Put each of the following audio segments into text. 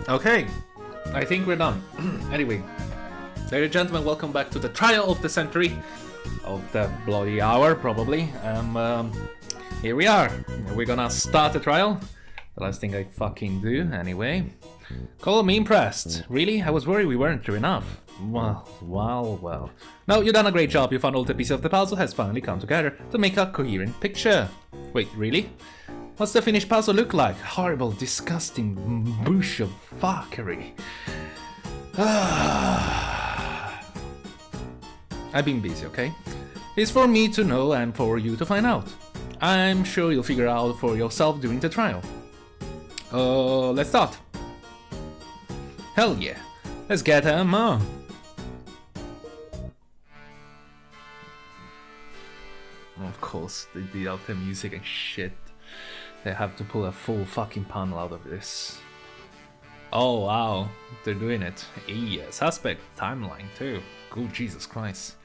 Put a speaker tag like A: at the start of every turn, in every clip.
A: Okay, I think we're done. Anyway, ladies and gentlemen, welcome back to the trial of the century, of the bloody hour, probably. Here we are. We're gonna start the trial. The last thing I fucking do, anyway. Call me impressed. Really? I was worried we weren't true enough. Well. No, you've done a great job. You found all the pieces of the puzzle has finally come together to make a coherent picture. Wait, really? What's the finished puzzle look like? Horrible, disgusting bush of fuckery. I've been busy, okay? It's for me to know and for you to find out. I'm sure you'll figure out for yourself during the trial. Let's start. Hell yeah. Let's get them on. Of course, they beat out the music and shit. They have to pull a full fucking panel out of this. Oh wow, they're doing it. Yeah, suspect timeline too. Good Jesus Christ.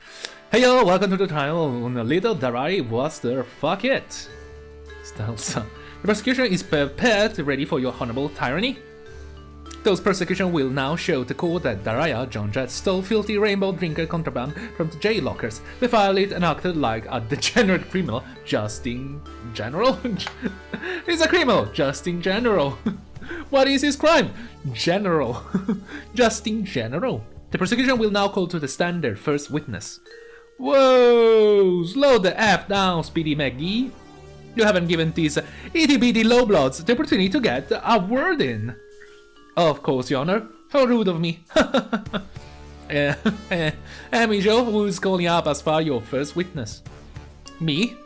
A: Hey yo, welcome to the trial on a little Darari. What's the fuck it? Stelza. The prosecution is prepared, ready for your honorable tyranny. Those prosecution will now show the court that Daraya John Jett stole filthy rainbow drinker contraband from the jail lockers, defiled it and acted like a degenerate criminal just in general. He's a criminal just in general. What is his crime? General. Just in general. The prosecution will now call to the stand their first witness. Whoa! Slow the F down, Speedy McGee. You haven't given these itty-bitty lowbloods the opportunity to get a word in. Of course, Your Honor. How rude of me. Amijo, who's calling up as far your first witness? Me?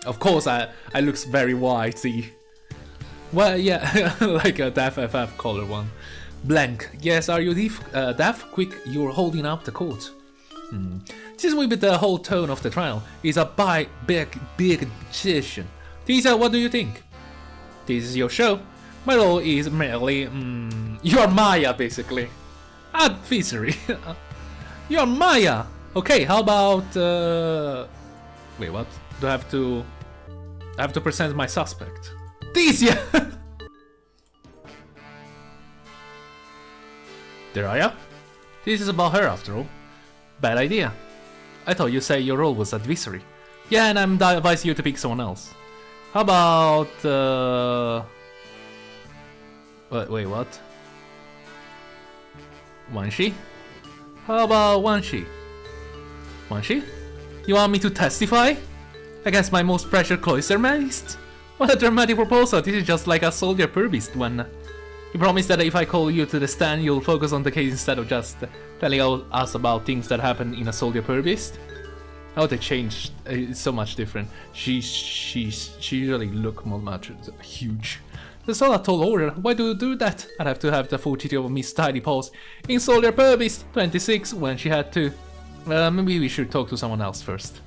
A: Of course, I looks very whitey. Well, yeah, like a deaf FF color one. Blank. Yes, are you deaf? Quick, you're holding up the court. This will be the whole tone of the trial. It's a big decision. Tisa, what do you think? This is your show. My role is merely, you're Maya, basically. Advisory. You're Maya. Okay, how about, wait, what? Do I have to present my suspect? Tisia! Deraya? This is about her, after all. Bad idea. I thought you said your role was advisory. Yeah, and I'm advising you to pick someone else. How about, wait, what? Wanshi? How about Wanshi? Wanshi? You want me to testify? Against my most precious cloistermaist? What a dramatic proposal. This is just like a soldier purbeast one. You promised that if I call you to the stand, you'll focus on the case instead of just telling us about things that happen in a soldier purbeast? Oh, they changed. It's so much different. She really look much huge. That's all a tall order. Why do you do that? I'd have to have the fortitude of Miss Tidy Paws in Soldier Purbeast 26 when she had to. Maybe we should talk to someone else first.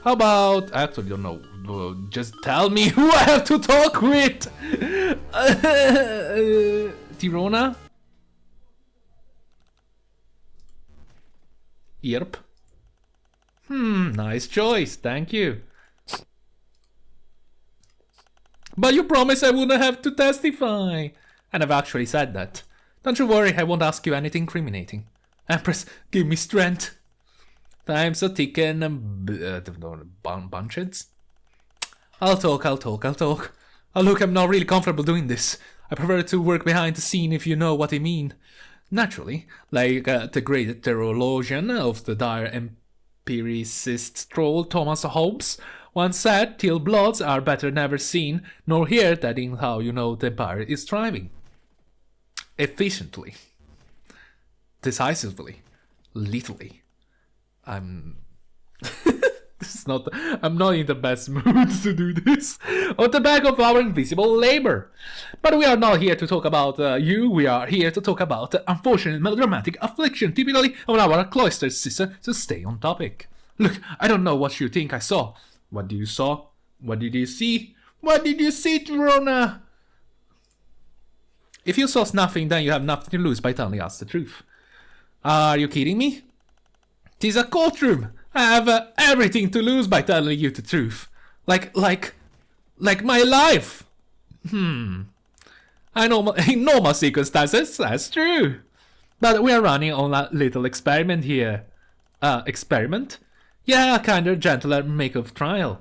A: How about... I actually don't know. Just tell me who I have to talk with! Tirona? Yep. Nice choice, thank you. But you promised I wouldn't have to testify. And I've actually said that. Don't you worry, I won't ask you anything incriminating. Empress, give me strength. Time's a ticking and bunches. I'll talk. Oh look, I'm not really comfortable doing this. I prefer to work behind the scene if you know what I mean. Naturally, like the great theologian of the dire empiricist troll Thomas Hobbes once said, till bloods are better never seen, nor heard that in how you know the empire is thriving. Efficiently. Decisively. Lethally. I'm not in the best mood to do this on the back of our invisible labor. But we are not here to talk about you, we are here to talk about the unfortunate melodramatic affliction typically of our cloistered sister, so stay on topic. Look, I don't know what you think I saw. What did you saw? What did you see? What did you see, Rona? If you saw nothing, then you have nothing to lose by telling us the truth. Are you kidding me? 'Tis a courtroom. I have everything to lose by telling you the truth. Like my life. In normal circumstances, that's true. But we are running on a little experiment here. Experiment? Yeah, a kinder, gentler make-up trial.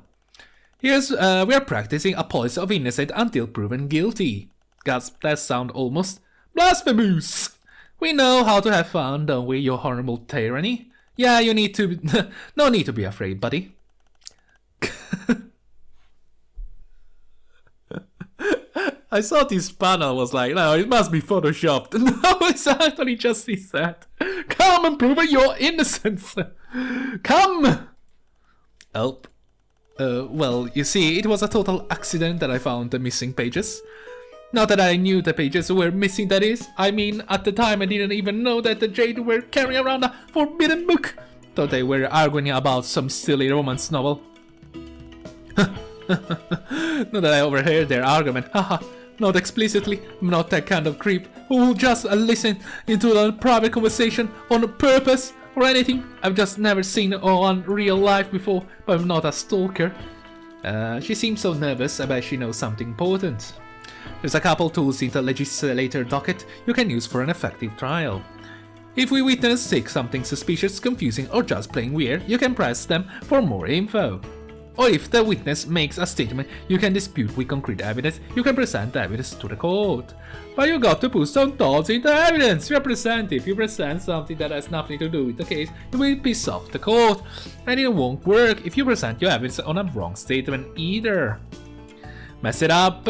A: We are practicing a policy of innocent until proven guilty. Gasp, that sound almost blasphemous. We know how to have fun, don't we, your horrible tyranny? Yeah, you need to... no need to be afraid, buddy. I saw this panel, was like, no, it must be photoshopped. No, it's actually just he said. Come and prove your innocence. Come! Help. Well, you see, it was a total accident that I found the missing pages. Not that I knew the pages were missing, that is. I mean, at the time I didn't even know that the Jade were carrying around a forbidden book. Thought they were arguing about some silly romance novel. Not that I overheard their argument, haha. Not explicitly, I'm not that kind of creep who will just listen into a private conversation on purpose or anything. I've just never seen on real life before, but I'm not a stalker. She seems so nervous, I bet she knows something important. There's a couple tools in the legislator docket you can use for an effective trial. If we witness something suspicious, confusing, or just plain weird, you can press them for more info. Or if the witness makes a statement you can dispute with concrete evidence, you can present the evidence to the court. But you got to put some thoughts into evidence. If you present something that has nothing to do with the case, you will piss off the court. And it won't work if you present your evidence on a wrong statement either. Mess it up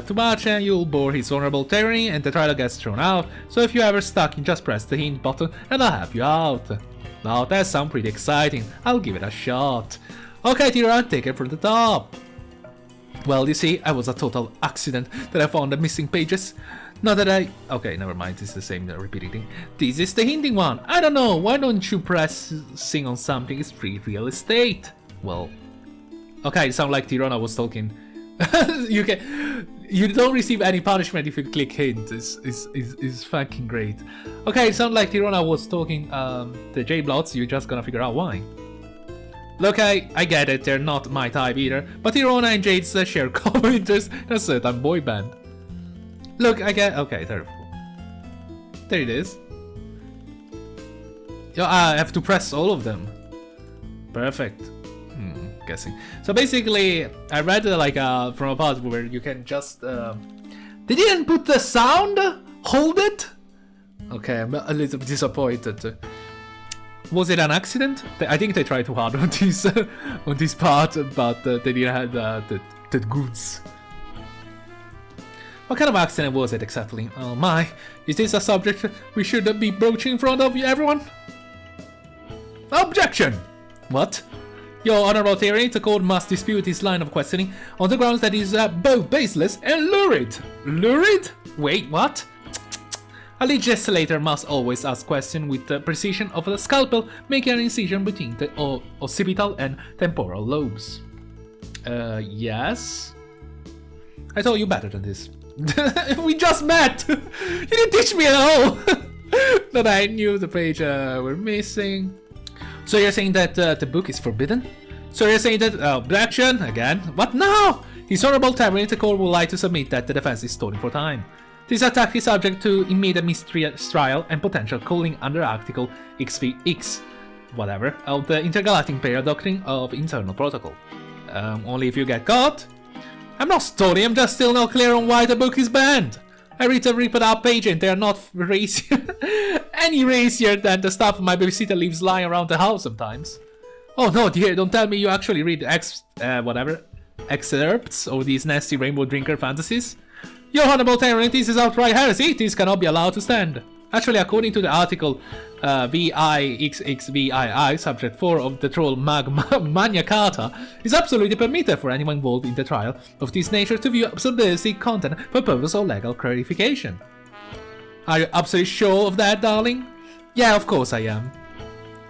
A: too much and you'll bore his honorable tyranny and the trial gets thrown out. So if you're ever stuck, you just press the hint button and I'll help you out. Now that sounds pretty exciting. I'll give it a shot. Okay, Tira, take it from the top. Well, you see, I was a total accident that I found the missing pages. Not that I... Okay, never mind, it's the same repeating thing. This is the hinting one. I don't know, why don't you press sing on something? It's free real estate. Well... Okay, it sounds like Tirana was talking. You don't receive any punishment if you click hint. It's fucking great. Okay, it sounds like Tirana was talking the J-Blots, you're just gonna figure out why. Look, I get it, they're not my type either, but Irona and Jade's share common interest in a certain boy band. Look, I get... Okay, terrible. There it is. Yo, I have to press all of them. Perfect. Guessing. So basically, I read from a part where you can just... They didn't put the sound? Hold it? Okay, I'm a little bit disappointed. Was it an accident? I think they tried too hard on this part, but they didn't have the goods. What kind of accident was it exactly? Oh my, is this a subject we should be broaching in front of everyone? Objection! What? Your honorable theory, the court must dispute this line of questioning on the grounds that it is both baseless and lurid. Lurid? Wait, what? A legislator must always ask questions with the precision of a scalpel, making an incision between the occipital and temporal lobes. Yes? I told you better than this. We just met! You didn't teach me at all! That I knew the page were missing. So you're saying that the book is forbidden? So you're saying that... objection? Again? What now? His honorable tyranny, the court would like to submit that the defense is stalling for time. This attack is subject to immediate mistrial and potential calling under Article XVX, whatever, of the Intergalactic Imperial Doctrine of Internal Protocol. Only if you get caught? I'm not stalling, I'm just still not clear on why the book is banned. I read the ripped out page and they are not racier, any racier than the stuff my babysitter leaves lying around the house sometimes. Oh no dear, don't tell me you actually read excerpts of these nasty rainbow drinker fantasies. Your honorable tyranny, this is outright heresy. This cannot be allowed to stand. Actually, according to the article VIXXVII, subject 4 of the Troll Magna Carta, is absolutely permitted for anyone involved in the trial of this nature to view absurdity content for purpose of legal clarification. Are you absolutely sure of that, darling? Yeah, of course I am.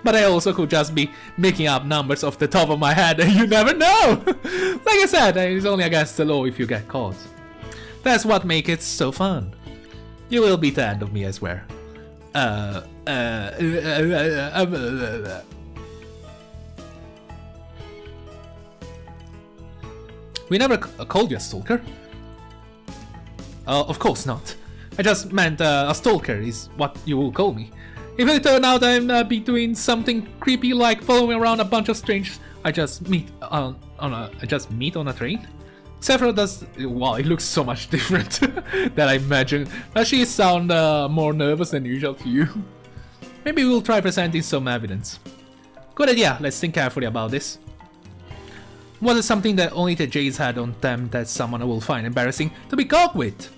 A: But I also could just be making up numbers off the top of my head and you never know! Like I said, it's only against the law if you get caught. That's what makes it so fun. You will beat the end of me, I swear. We never called you a stalker. Of course not. I just meant a stalker is what you will call me. If it turned out I'm be doing something creepy like following around a bunch of strangers I just meet on a train. Sephora does. Wow, it looks so much different than I imagined. Does she sound more nervous than usual to you? Maybe we'll try presenting some evidence. Good idea. Let's think carefully about this. Was it something that only the Jades had on them that someone will find embarrassing to be caught with?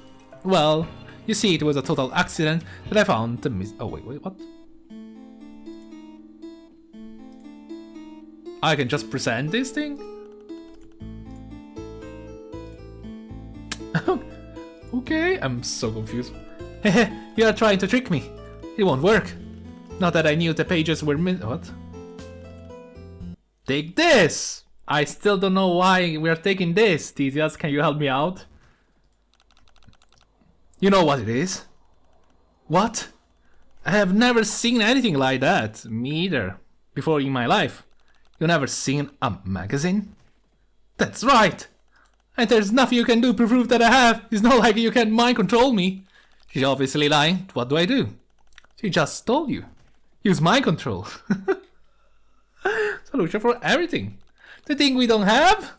A: Well, you see, it was a total accident that I found the oh wait, what? I can just present this thing? Okay, I'm so confused. Hehe, you are trying to trick me. It won't work. Not that I knew the pages were what? Take this! I still don't know why we are taking this. Theseus, can you help me out? You know what it is? What? I have never seen anything like that. Me either. Before in my life. You never seen a magazine? That's right! And there's nothing you can do to prove that I have. It's not like you can mind control me. She's obviously lying. What do I do? She just stole you. Use mind control. Solution for everything. The thing we don't have?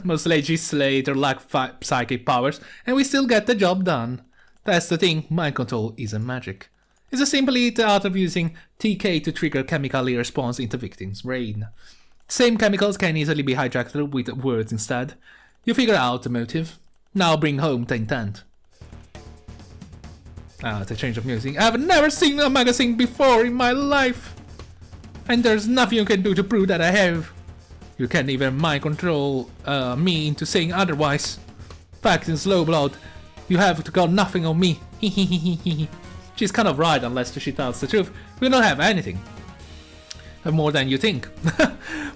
A: Most legislators lack psychic powers, and we still get the job done. That's the thing, mind control isn't magic. It's simply the art of using TK to trigger chemical response in the victim's brain. Same chemicals can easily be hijacked with words instead. You figure out the motive. Now bring home the intent. The change of music. I've never seen a magazine before in my life. And there's nothing you can do to prove that I have. You can't even mind control me into saying otherwise. Fact in slow blood. You have got nothing on me. She's kind of right unless she tells the truth. We don't have anything. More than you think.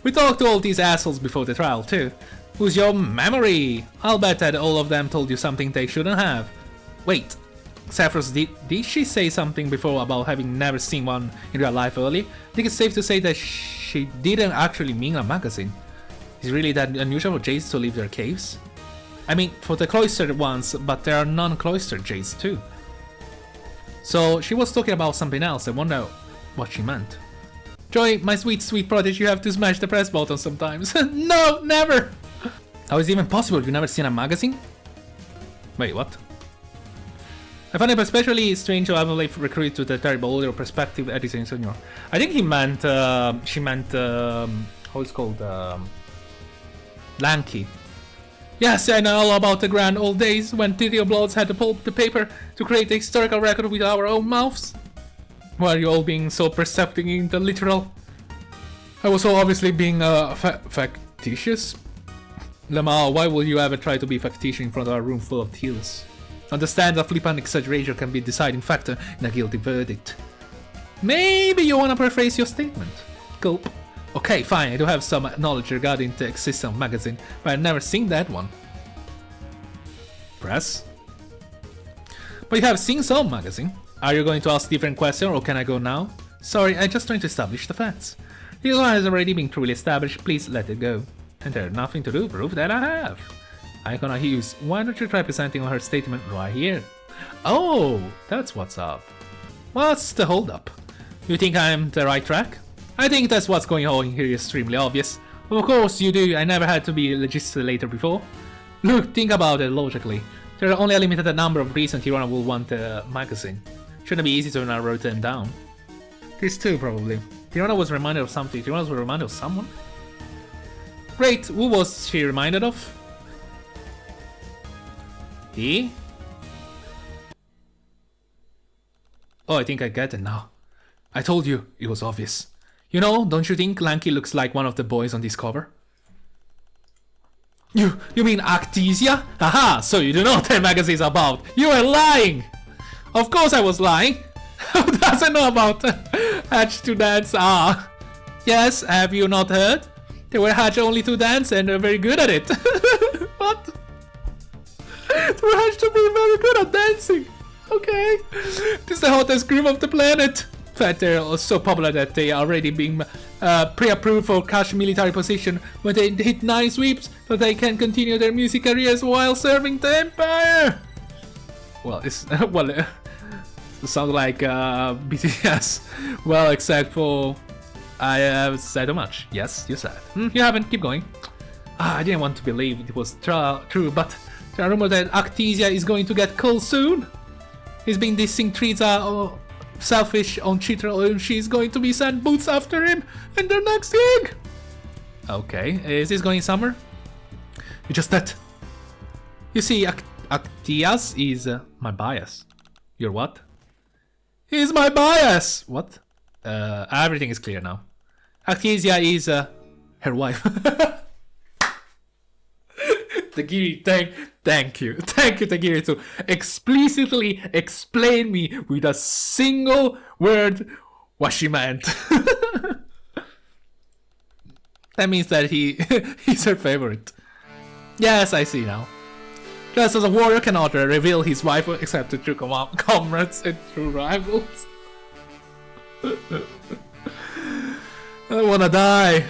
A: We talked to all these assholes before the trial too. Who's your memory? I'll bet that all of them told you something they shouldn't have. Wait, Sapphiros, did she say something before about having never seen one in real life earlier? I think it's safe to say that she didn't actually mean a magazine. Is it really that unusual for Jades to leave their caves? I mean, for the cloistered ones, but there are non-cloistered Jades too. So she was talking about something else. I wonder what she meant. Joy, my sweet, sweet prodigy, you have to smash the press button sometimes. No, never! How is it even possible? You've never seen a magazine? Wait, what? I find it especially strange to have a recruit to the terrible older perspective editing senior. I think he meant, she meant, how it's called, Lanky. Yes, I know all about the grand old days when Titio Bloods had to pulp the paper to create a historical record with our own mouths. Why are you all being so perceptive in the literal? I was so obviously being factitious. Lamar, why will you ever try to be factitious in front of a room full of teals? Understand that flippant exaggeration can be a deciding factor in a guilty verdict. Maybe you wanna paraphrase your statement. Gulp. Okay, fine, I do have some knowledge regarding the existence of magazine, but I've never seen that one. Press? But you have seen some magazine. Are you going to ask different questions or can I go now? Sorry, I'm just trying to establish the facts. This one has already been truly established, please let it go. And there's nothing to do to prove that I have. Icona Hughes, why don't you try presenting her statement right here? Oh, that's what's up. What's the holdup? You think I'm the right track? I think that's what's going on here is extremely obvious. Of course you do, I never had to be a legislator before. Look, think about it logically. There are only a limited number of reasons Tirana will want a magazine. Shouldn't be easy to narrow them down. This too, probably. Tirana was reminded of something. Tirana was reminded of someone? Great, who was she reminded of? He? Oh, I think I get it now. I told you, it was obvious. You know, don't you think Lanky looks like one of the boys on this cover? You mean Actesia? Haha, so you do know what that magazine's about. You were lying! Of course I was lying. Who doesn't know about hatched to dance? Ah. Yes, have you not heard? They were hatched only to dance and they're very good at it. What? They were hatched to be very good at dancing. Okay. This is the hottest group of the planet. In fact, they're so popular that they are already being pre-approved for cash military position when they hit 9 sweeps so they can continue their music careers while serving the Empire. Well, it's well, it sounds like BTS. Well, except for I have said too much. Yes, you said. You haven't. Keep going. I didn't want to believe it was true, but there are rumors that Actisia is going to get killed soon. He's been dissing Triza selfish on Cheater, and she's going to be sent boots after him in their next gig. Okay, is this going somewhere? You just that. You see, Actias is my bias. Your what? He's my bias! What? Everything is clear now. Actisia is her wife. Tagiri, thank you, Tagiri, to explicitly explain me with a single word what she meant. That means that he's her favorite. Yes, I see now. Just as a warrior cannot reveal his wife except to true comrades and true rivals. I wanna die.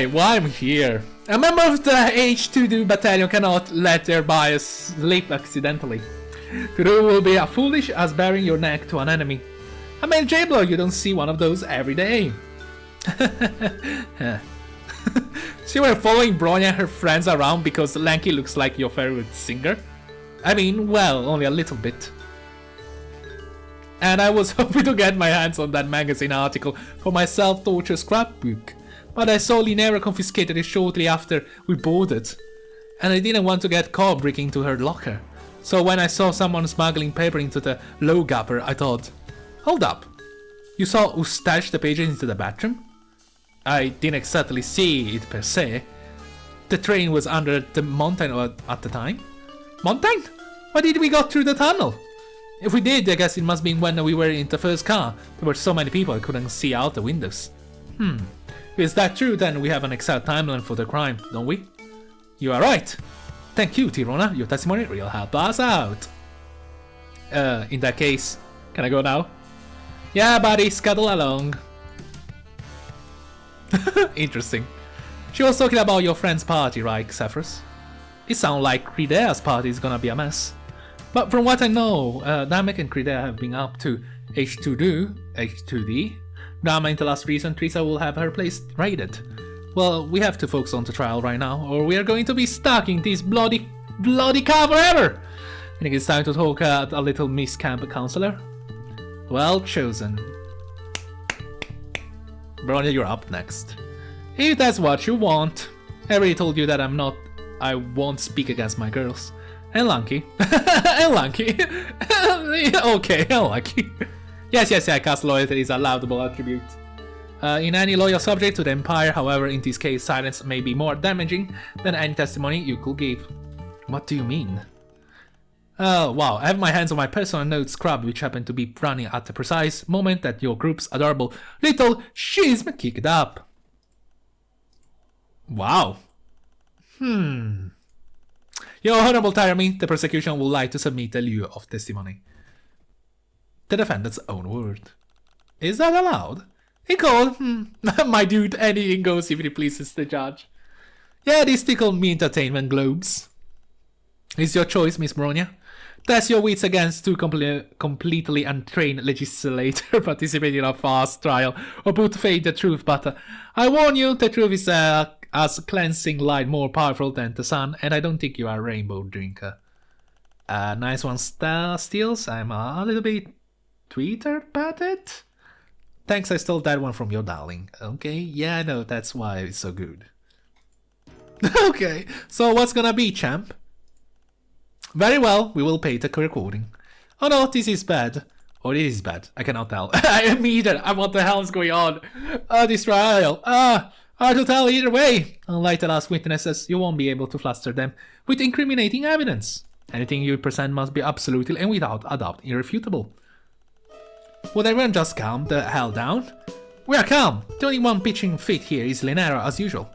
A: Why I'm here? A member of the H2D battalion cannot let their bias slip accidentally. To do will be as foolish as baring your neck to an enemy. I mean, J-Block, you don't see one of those every day. So you were following Bronya and her friends around because Lanky looks like your favorite singer? I mean, well, only a little bit. And I was hoping to get my hands on that magazine article for my self-torture scrapbook, but I saw Linera confiscated it shortly after we boarded, and I didn't want to get caught breaking into her locker. So when I saw someone smuggling paper into the low gapper, I thought, hold up, you saw who stashed the pages into the bathroom? I didn't exactly see it per se. The train was under the mountain at the time. Mountain? Why did we go through the tunnel? If we did, I guess it must be when we were in the first car. There were so many people I couldn't see out the windows. If it's that true, then we have an exact timeline for the crime, don't we? You are right. Thank you, Tirona. Your testimony will help us out. In that case, can I go now? Yeah, buddy, scuttle along. Interesting. She was talking about your friend's party, right, Zephyrus? It sounds like Cridea's party is gonna be a mess. But from what I know, Namek and Cridea have been up to H2D. Drama in the last reason, Trisa will have her place raided. Well, we have to focus on the trial right now, or we are going to be stuck in this bloody car forever! I think it's time to talk a little Miss Camp Counselor. Well chosen. Bronya, you're up next. If that's what you want. I already told you that I won't speak against my girls. And Lanky. And Lanky. Okay, and Lanky. Yes, cast loyalty is a laudable attribute. In any loyal subject to the Empire, however, in this case, silence may be more damaging than any testimony you could give. What do you mean? Oh, wow, I have my hands on my personal notes scrub, which happened to be running at the precise moment that your group's adorable little schism kicked up. Wow. Your Honorable Tyranny, the prosecution would like to submit a lieu of testimony. The defendant's own word. Is that allowed? He called. My dude, anything goes if it pleases the judge. Yeah, these tickle me entertainment globes. It's your choice, Miss Bronya. Test your wits against two completely untrained legislators participating in a fast trial, or put to fate the truth, but I warn you, the truth is as cleansing light more powerful than the sun, and I don't think you are a rainbow drinker. Nice one, Steels. I'm a little bit tweeted about it. Thanks, I stole that one from your darling. Okay, yeah, I know, that's why it's so good. Okay, so what's gonna be, champ? Very well, we will pay the recording. Oh no, this is bad. Or it is bad, I cannot tell. I am either. What the hell is going on? This trial. Hard to tell either way. Unlike the last witnesses, you won't be able to fluster them with incriminating evidence. Anything you present must be absolutely and without a doubt irrefutable. Would everyone just calm the hell down? We are calm. The only one pitching fit here is Linera as usual.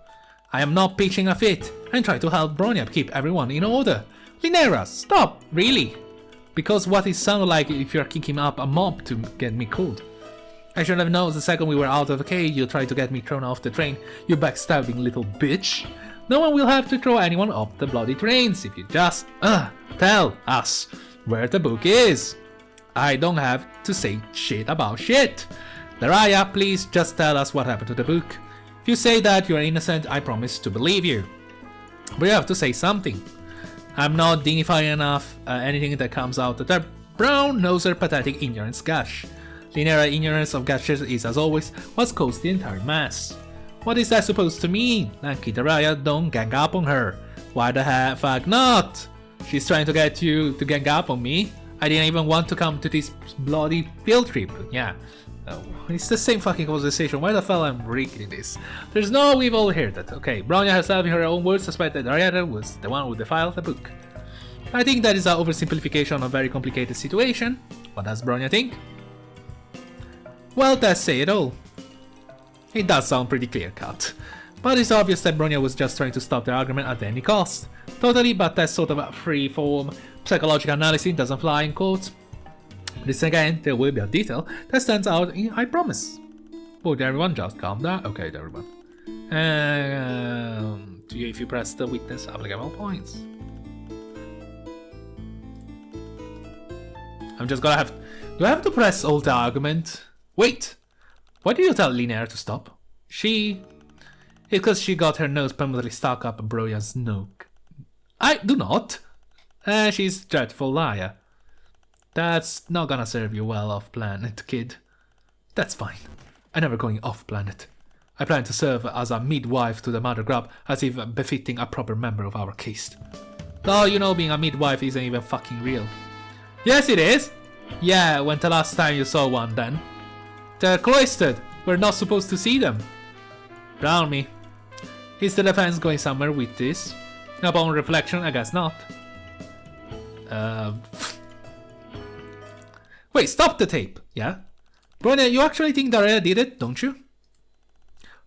A: I am not pitching a fit. I'm trying to help Bronya keep everyone in order. Linera, stop! Really? Because what it sounded like if you're kicking up a mob to get me killed. I should have known the second we were out of the cage you tried to get me thrown off the train, you backstabbing little bitch. No one will have to throw anyone off the bloody trains if you just tell us where the book is. I don't have to say shit about shit. Daraya, please just tell us what happened to the book. If you say that you are innocent, I promise to believe you. But you have to say something. I'm not dignifying enough anything that comes out of that brown-nosed pathetic ignorance gush. Linear ignorance of gushes is, as always, what's caused the entire mess. What is that supposed to mean? Lanky Daraya, don't gang up on her. Why the fuck not? She's trying to get you to gang up on me. I didn't even want to come to this bloody field trip. Yeah. It's the same fucking conversation. Why the hell I'm reading this? There's no we've all heard that. Okay, Bronya herself in her own words suspected Daraya was the one who defiled the book. I think that is an oversimplification of a very complicated situation. What does Bronya think? Well, that's say it all. It does sound pretty clear-cut. But it's obvious that Bronya was just trying to stop the argument at any cost. Totally, but that sort of a free-form psychological analysis doesn't fly in quotes. This again, there will be a detail that stands out, I promise. Would everyone just calm down? Okay, everyone. If you press the witness applicable points. I'm just gonna have... Do I have to press all the argument? Wait! Why did you tell Linear to stop? It's because she got her nose permanently stuck up Broya's nook. I do not! She's a dreadful liar. That's not gonna serve you well off-planet, kid. That's fine. I'm never going off-planet. I plan to serve as a midwife to the Mother Grub, as if befitting a proper member of our caste. Oh, you know, being a midwife isn't even fucking real. Yes, it is! Yeah, when the last time you saw one, then? They're cloistered. We're not supposed to see them. Drown me. Is the defense going somewhere with this? Upon reflection, I guess not. Wait, stop the tape, yeah? Bronya, you actually think Daraya did it, don't you?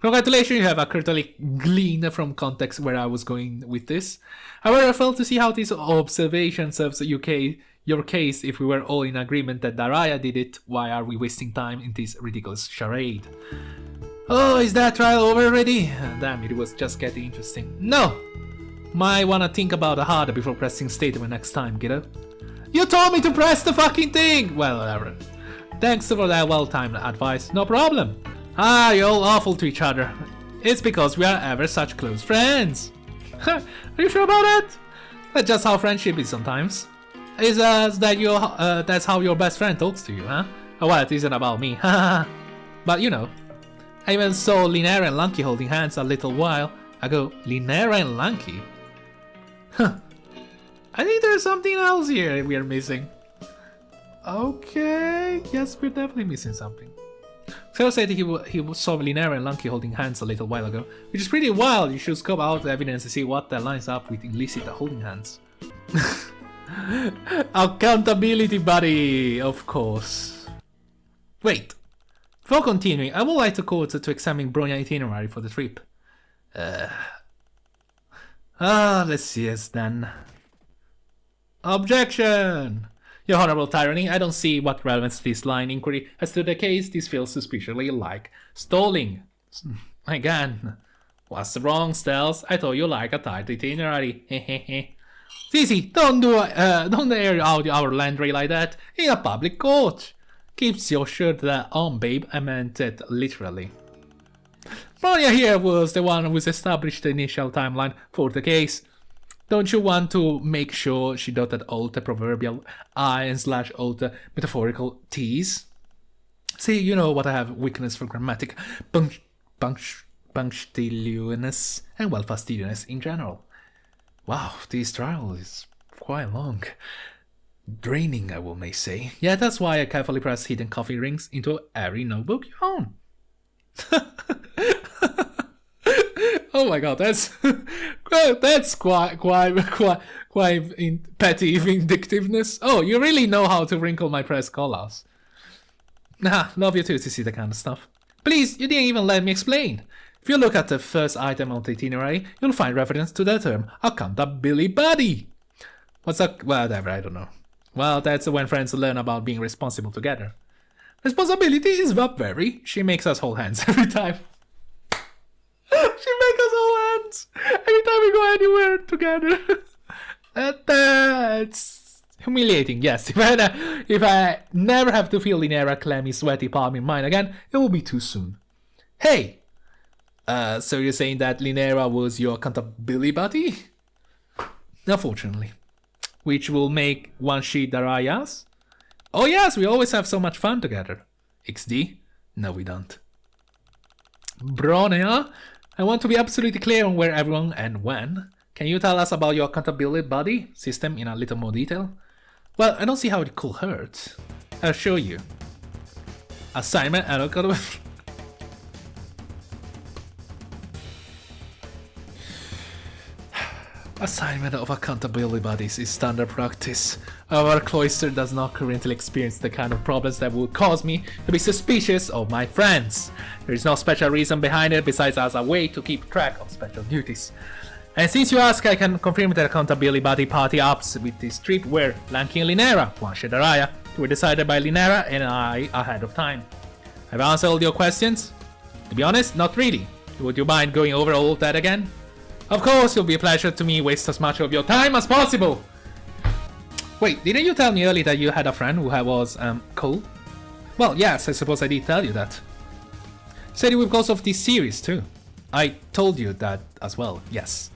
A: Congratulations, you have accurately gleaned from context where I was going with this. However, I failed to see how this observation serves your case if we were all in agreement that Daraya did it. Why are we wasting time in this ridiculous charade? Oh, is that trial over already? Damn, it was just getting interesting. No! Might wanna think about it harder before pressing statement next time, kiddo. You told me to press the fucking thing! Well, whatever. Thanks for that well-timed advice. No problem. Ah, you're all awful to each other. It's because we are ever such close friends. Are you sure about that? That's just how friendship is sometimes. Is that's how your best friend talks to you, huh? Oh, well, it isn't about me. But you know, I even saw Linnea and Lanky holding hands a little while ago. Linnea and Lanky? Huh. I think there's something else here we are missing. Okay, yes, we're definitely missing something. Phil said he saw Linnea and Lanky holding hands a little while ago, which is pretty wild. You should scope out the evidence to see what that lines up with illicit holding hands. Accountability, buddy, of course. Wait, before continuing, I would like the court to examine Bronya itinerary for the trip. Let's see this then. Objection! Your Honorable Tyranny, I don't see what relevance this line inquiry has to the case. This feels suspiciously like stalling. Again, what's wrong, Stels? I thought you like a tight itinerary. Hehehe. Zizi, don't air out our landry like that in a public court. Keeps your shirt on, babe. I meant it literally. Bronya here was the one who established the initial timeline for the case. Don't you want to make sure she dotted all the proverbial I and / all the metaphorical T's? See, you know what I have weakness for grammatic punctiliousness and well fastidiousness in general. Wow, this trial is quite long. Draining, I will may say. Yeah, that's why I carefully press hidden coffee rings into every notebook you own. Oh my god, that's quite petty vindictiveness. Oh, you really know how to wrinkle my press collars. Nah, love you too to see that kind of stuff. Please, you didn't even let me explain. If you look at the first item on the itinerary, you'll find reference to the term accountability buddy. What's up? Whatever, I don't know. Well, that's when friends learn about being responsible together. Responsibility is what very. She makes us hold hands every time. She makes us hold hands. words every time we go anywhere together. That's humiliating, yes. If I never have to feel Linera clammy, sweaty palm in mine again, it will be too soon. Hey! So you're saying that Linera was your accountability buddy? Unfortunately. Which will make one sheet Daraya's? Oh yes, we always have so much fun together. XD? No, we don't. Bronea, I want to be absolutely clear on where everyone and when. Can you tell us about your accountability buddy system in a little more detail? Well, I don't see how it could hurt. I'll show you. Assignment and accountability. Assignment of accountability buddies is standard practice. Our cloister does not currently experience the kind of problems that would cause me to be suspicious of my friends. There is no special reason behind it besides as a way to keep track of special duties. And since you ask, I can confirm that accountability buddy party ups with this trip were Lanky and Linera, one Shedaraya, were decided by Linera and I ahead of time. Have I answered all your questions? To be honest, not really. Would you mind going over all of that again? Of course, it'll be a pleasure to me waste as much of your time as possible! Wait, didn't you tell me earlier that you had a friend who was, cool? Well, yes, I suppose I did tell you that. Said it because of this series, too. I told you that as well, yes.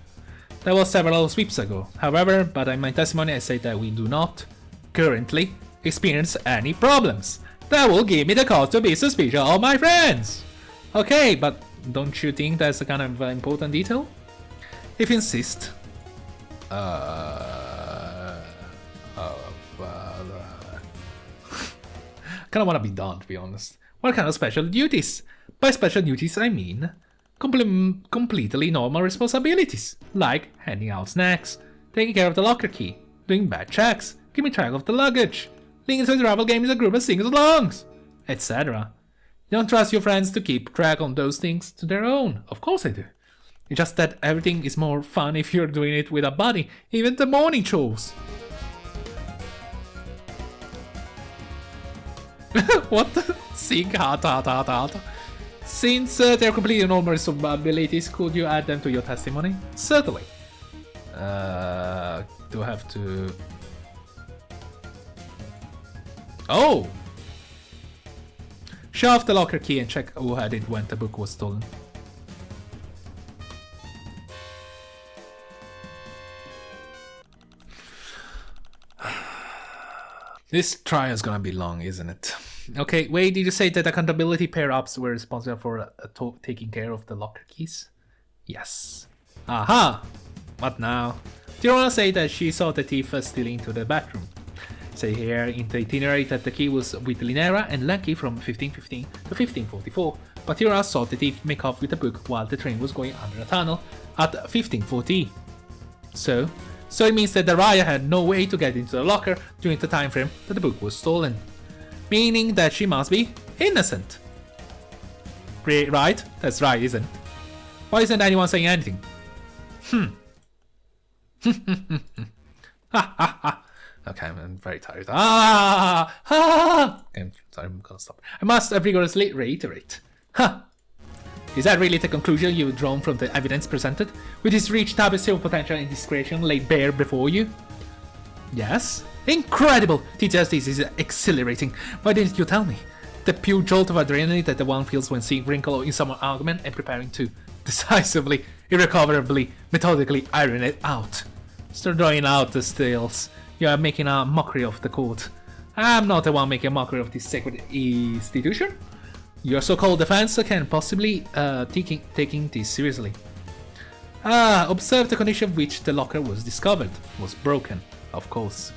A: That was several sweeps ago. However, but in my testimony I say that we do not, currently, experience any problems. That will give me the cause to be suspicious of my friends! Okay, but don't you think that's a kind of important detail? If you insist. Kinda wanna be done, to be honest. What kind of special duties? By special duties I mean completely normal responsibilities, like handing out snacks, taking care of the locker key, doing bad checks, keeping track of the luggage, linking to the travel game as a group and sing-alongs, etc. You don't trust your friends to keep track on those things to their own. Of course I do. It's just that everything is more fun if you're doing it with a buddy, even the morning chores. What the? Sing heart. Since they're completely normal responsibilities, could you add them to your testimony? Certainly. Do I have to... Oh! Show off the locker key and check who had it when the book was stolen. This trial is gonna be long, isn't it? Okay, wait, did you say that accountability pair-ups were responsible for taking care of the locker keys? Yes. Aha! What now? Do you wanna say that she saw the thief stealing into the bathroom? Say here in the itinerary that the key was with Linera and Lanky from 1515 to 1544, but Tira saw the thief make off with the book while the train was going under a tunnel at 1540. So it means that Daraya had no way to get into the locker during the time frame that the book was stolen. Meaning that she must be innocent. Right? That's right, isn't it? Why isn't anyone saying anything? Okay, I'm very tired. Okay, sorry, I'm gonna stop. I must vigorously reiterate. Is that really the conclusion you've drawn from the evidence presented? With this rich tapestry of potential indiscretion laid bare before you? Yes? Incredible! Teacher, this is exhilarating. Why didn't you tell me? The pure jolt of adrenaline that the one feels when seeing wrinkle in someone's argument and preparing to decisively, irrecoverably, methodically iron it out. Start drawing out the steals. You are making a mockery of the court. I'm not the one making a mockery of this sacred institution. Your so-called defense can possibly taking this seriously. Observe the condition in which the locker was discovered. Was broken, of course.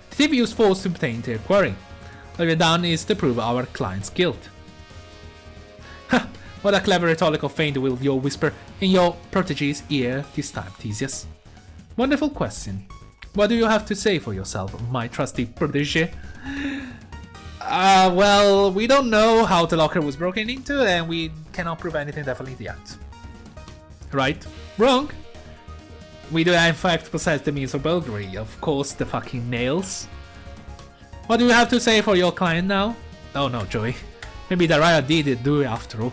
A: The thief used force to obtain their quarry. All we've done is to prove our client's guilt. Ha! What a clever rhetorical feint will you whisper in your protege's ear this time, Theseus. Wonderful question. What do you have to say for yourself, my trusty protege? Well, we don't know how the locker was broken into, and we cannot prove anything definitely yet. Right? Wrong? We do in fact possess the means of burglary, of course, the fucking nails. What do you have to say for your client now? Oh no, Joey. Maybe Daraya did do it after all.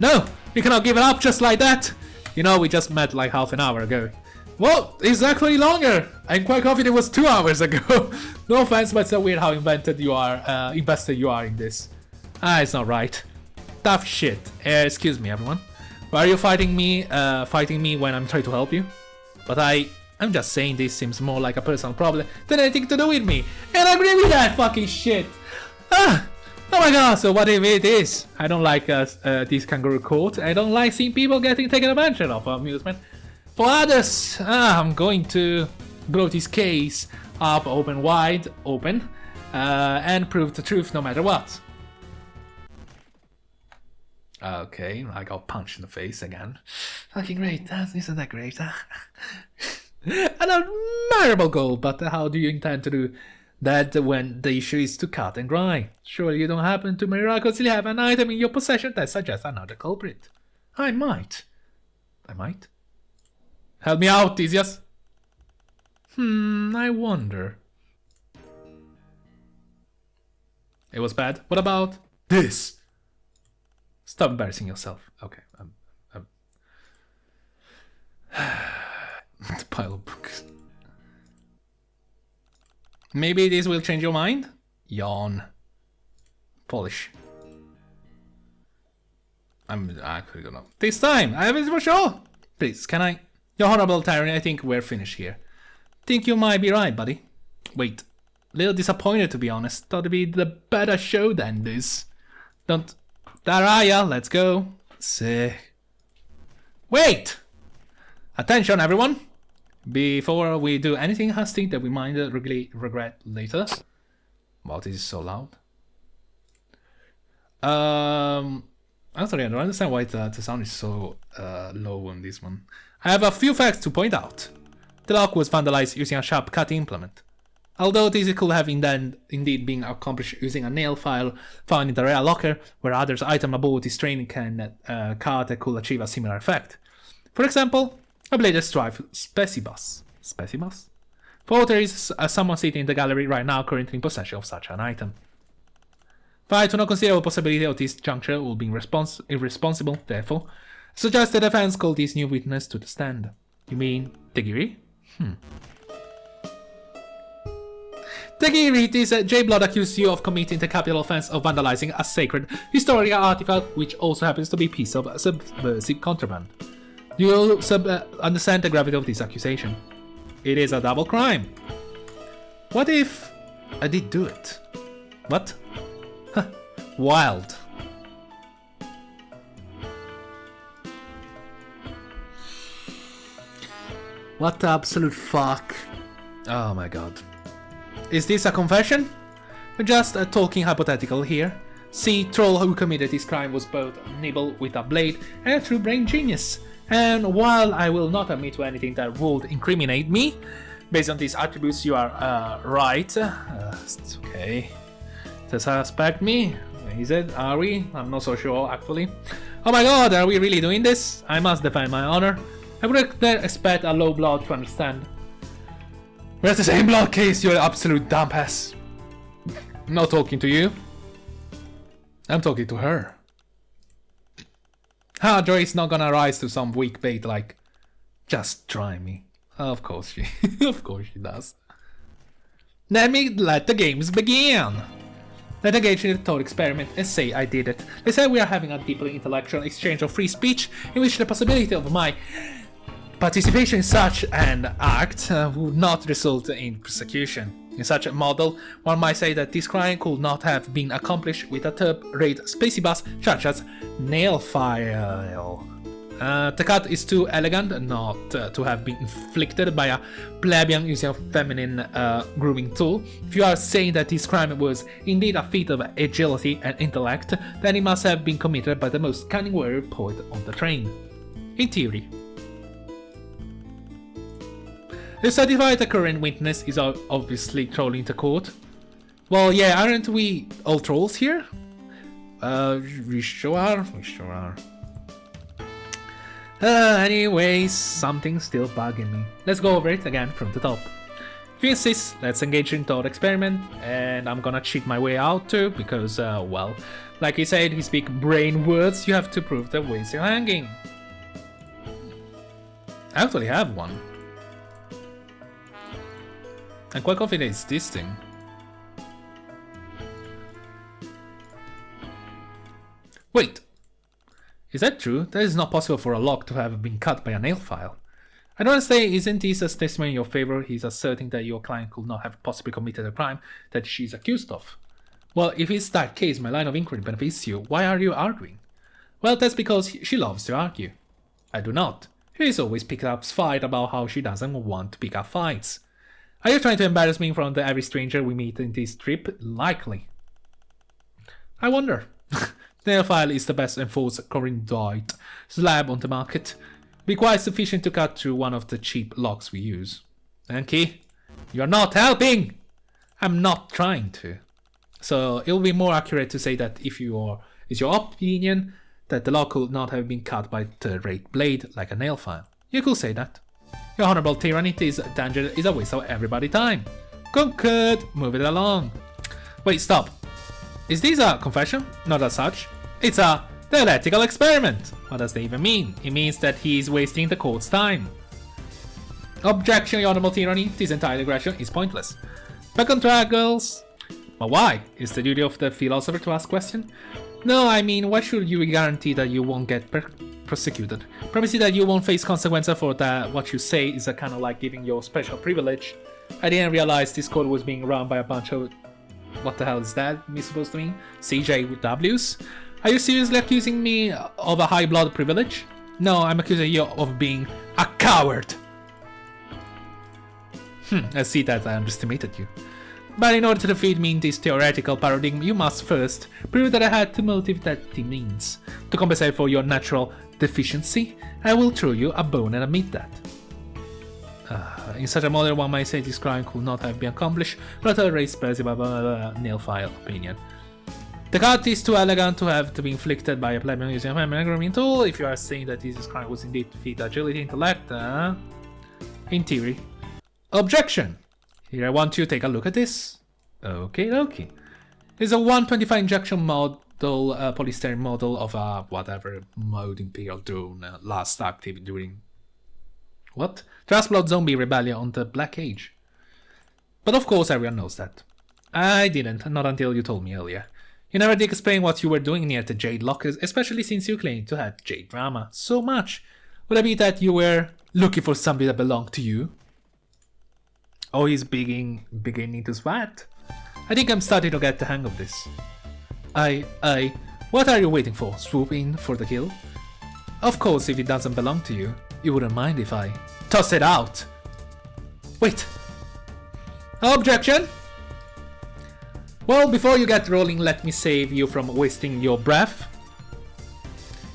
A: No! We cannot give it up just like that. You know, we just met like half an hour ago. Well, it's actually longer. I'm quite confident it was 2 hours ago. No offense, but it's so weird how invested you are in this. It's not right. Tough shit. Excuse me, everyone. Why are you fighting me when I'm trying to help you? But I'm just saying this seems more like a personal problem than anything to do with me. And I agree with that fucking shit. Oh my god, so what if it is? I don't like this kangaroo court. I don't like seeing people getting taken advantage of for amusement. For others, I'm going to blow this case up wide open and prove the truth no matter what. Okay, I got punched in the face again. Fucking great, isn't that great? An admirable goal, but how do you intend to do that when the issue is to cut and grind? Surely you don't happen to miraculously have an item in your possession that suggests another culprit. I might. Help me out, Theseus. I wonder. It was bad. What about this? Stop embarrassing yourself. Okay. The pile of books. Maybe this will change your mind? Yawn. Polish. I actually don't know. This time, I have it for sure. Please, can I? Your honorable tyranny, I think we're finished here. Think you might be right, buddy. Wait. Little disappointed, to be honest. Thought it'd be the better show than this. Don't. Daraya, let's go. Sick. Wait! Attention, everyone! Before we do anything hasty that we might really regret later. Wow, this is so loud. I'm sorry, I don't understand why the sound is so low on this one. I have a few facts to point out. The lock was vandalized using a sharp cutting implement. Although this could have indeed been accomplished using a nail file found in the rear locker, where others' item aboard this train can cut that could achieve a similar effect. For example, a bladed stripe specibus. Specibus? For there is someone sitting in the gallery right now currently in possession of such an item. Fight to no considerable possibility of this juncture will be irresponsible, therefore, suggest the defense call this new witness to the stand. You mean Tegiri? Tegiri, this J-Blood accused you of committing the capital offense of vandalizing a sacred historical artifact, which also happens to be a piece of subversive contraband. Do you understand the gravity of this accusation? It is a double crime. What if I did do it? What? Huh. Wild. What the absolute fuck? Oh my god. Is this a confession? We're just talking hypothetical here. See, Troll who committed this crime was both nimble with a blade and a true brain genius. And while I will not admit to anything that would incriminate me, based on these attributes you are right. It's okay. To suspect me? Is it? Are we? I'm not so sure actually. Oh my god, are we really doing this? I must defend my honor. I would expect a low blood to understand. We're at the same blood case, you absolute dumbass. I'm not talking to you. I'm talking to her. Joy's not gonna rise to some weak bait like, just try me. Of course she, of course she does. Let the games begin. Let's engage in the thought experiment and say I did it. They say we are having a deeply intellectual exchange of free speech in which the possibility of my participation in such an act would not result in prosecution. In such a model, one might say that this crime could not have been accomplished with a third-rate spacibus such as nail file. The cut is too elegant not to have been inflicted by a plebeian using a feminine grooming tool. If you are saying that this crime was indeed a feat of agility and intellect, then it must have been committed by the most cunning warrior poet on the train. In theory. The certified current witness is obviously trolling the court. Well, yeah, aren't we all trolls here? We sure are. Anyways, something's still bugging me. Let's go over it again from the top. If you insist, let's engage in thought experiment, and I'm gonna cheat my way out too, because, well, like he said, he speak brain words, you have to prove the ways you're hanging. I actually have one. I'm quite confident it's this thing. Wait! Is that true? That is not possible for a lock to have been cut by a nail file. I don't say, isn't this a testimony in your favor? He's asserting that your client could not have possibly committed a crime that she's accused of. Well, if it's that case, my line of inquiry benefits you. Why are you arguing? Well, that's because she loves to argue. I do not. She's always picked up fight about how she doesn't want to pick up fights. Are you trying to embarrass me in front of every stranger we meet in this trip? Likely. I wonder. Nail file is the best enforced conduit slab on the market. Be quite sufficient to cut through one of the cheap locks we use. Enki, you're not helping! I'm not trying to. So it'll be more accurate to say that if it's your opinion that the lock could not have been cut by third-rate blade like a nail file. You could say that. Your honorable tyranny is a waste of everybody's time. Concurred, move it along. Wait, stop. Is this a confession? Not as such. It's a theoretical experiment. What does that even mean? It means that he is wasting the court's time. Objection, your honorable tyranny. This entire aggression is pointless. Back on track, girls. But why? Is the duty of the philosopher to ask questions? No, I mean, why should you guarantee that you won't get prosecuted? Promising that you won't face consequences for that what you say is a kind of like giving your special privilege. I didn't realize this court was being run by a bunch of... What the hell is that supposed to mean? CJWs? Are you seriously accusing me of a high blood privilege? No, I'm accusing you of being a coward. I see that I underestimated you. But in order to defeat me in this theoretical paradigm, you must first prove that I had the motive that it means. To compensate for your natural deficiency, I will throw you a bone and admit that. In such a model, one might say this crime could not have been accomplished, but a race specific nail file opinion. The cut is too elegant to have to be inflicted by a plebeian using a measuring tool. If you are saying that this crime was indeed to defeat agility intellect, in theory. Objection! Here I want you to take a look at this. Okay. It's a 125 injection model, polystyrene model of a whatever mode Imperial drone last active during... What? Trustblood zombie rebellion on the Black Age. But of course everyone knows that. I didn't, not until you told me earlier. You never did explain what you were doing near the Jade Lockers, especially since you claimed to have Jade drama so much. Would it be that you were looking for somebody that belonged to you? Oh, he's beginning to sweat. I think I'm starting to get the hang of this. What are you waiting for? Swoop in for the kill? Of course, if it doesn't belong to you, you wouldn't mind if I toss it out. Wait. Objection? Well, before you get rolling, let me save you from wasting your breath.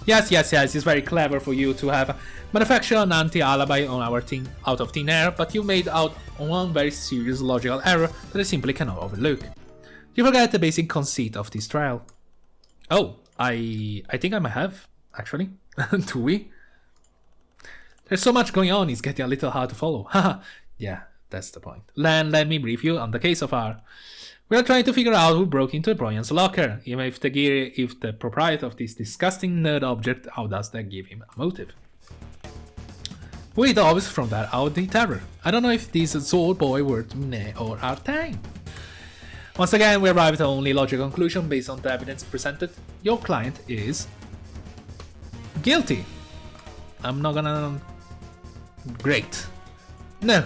A: Yes, it's very clever for you to have manufactured an anti-alibi on our team out of thin air, but you made out one very serious logical error that I simply cannot overlook. You forget the basic conceit of this trial. Oh, I think I might have, actually. Do we? There's so much going on, it's getting a little hard to follow. Haha, yeah, that's the point. Let me brief you on the case of our... We are trying to figure out who broke into Brian's locker. Even if the proprietor of this disgusting nerd object, how does that give him a motive? Wait, obvious from that out the terror. I don't know if this Zord boy were Mne or Artane. Once again, we arrive at the only logical conclusion based on the evidence presented. Your client is... guilty. I'm not gonna... Great. No.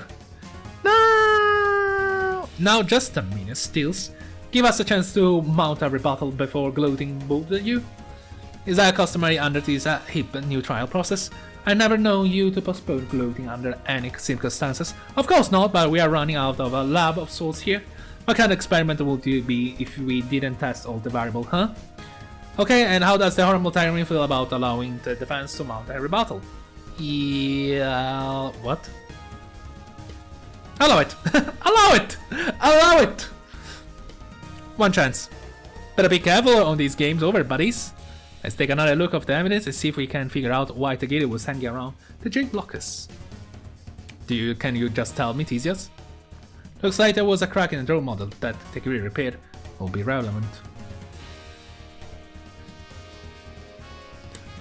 A: Now just a minute, Stills. Give us a chance to mount a rebuttal before gloating both of you. Is that customary under this hip new trial process? I never known you to postpone gloating under any circumstances. Of course not, but we are running out of a lab of sorts here. What kind of experiment would it be if we didn't test all the variables, huh? Okay, and how does the horrible tyranny feel about allowing the defense to mount a rebuttal? Yeah... what? Allow it! Allow it! Allow it! One chance. Better be careful on these games over, buddies. Let's take another look of the evidence and see if we can figure out why Tagiri was hanging around the Jade Lockers. Can you just tell me, Theseus? Looks like there was a crack in the drone model that, degree repaired, will be relevant.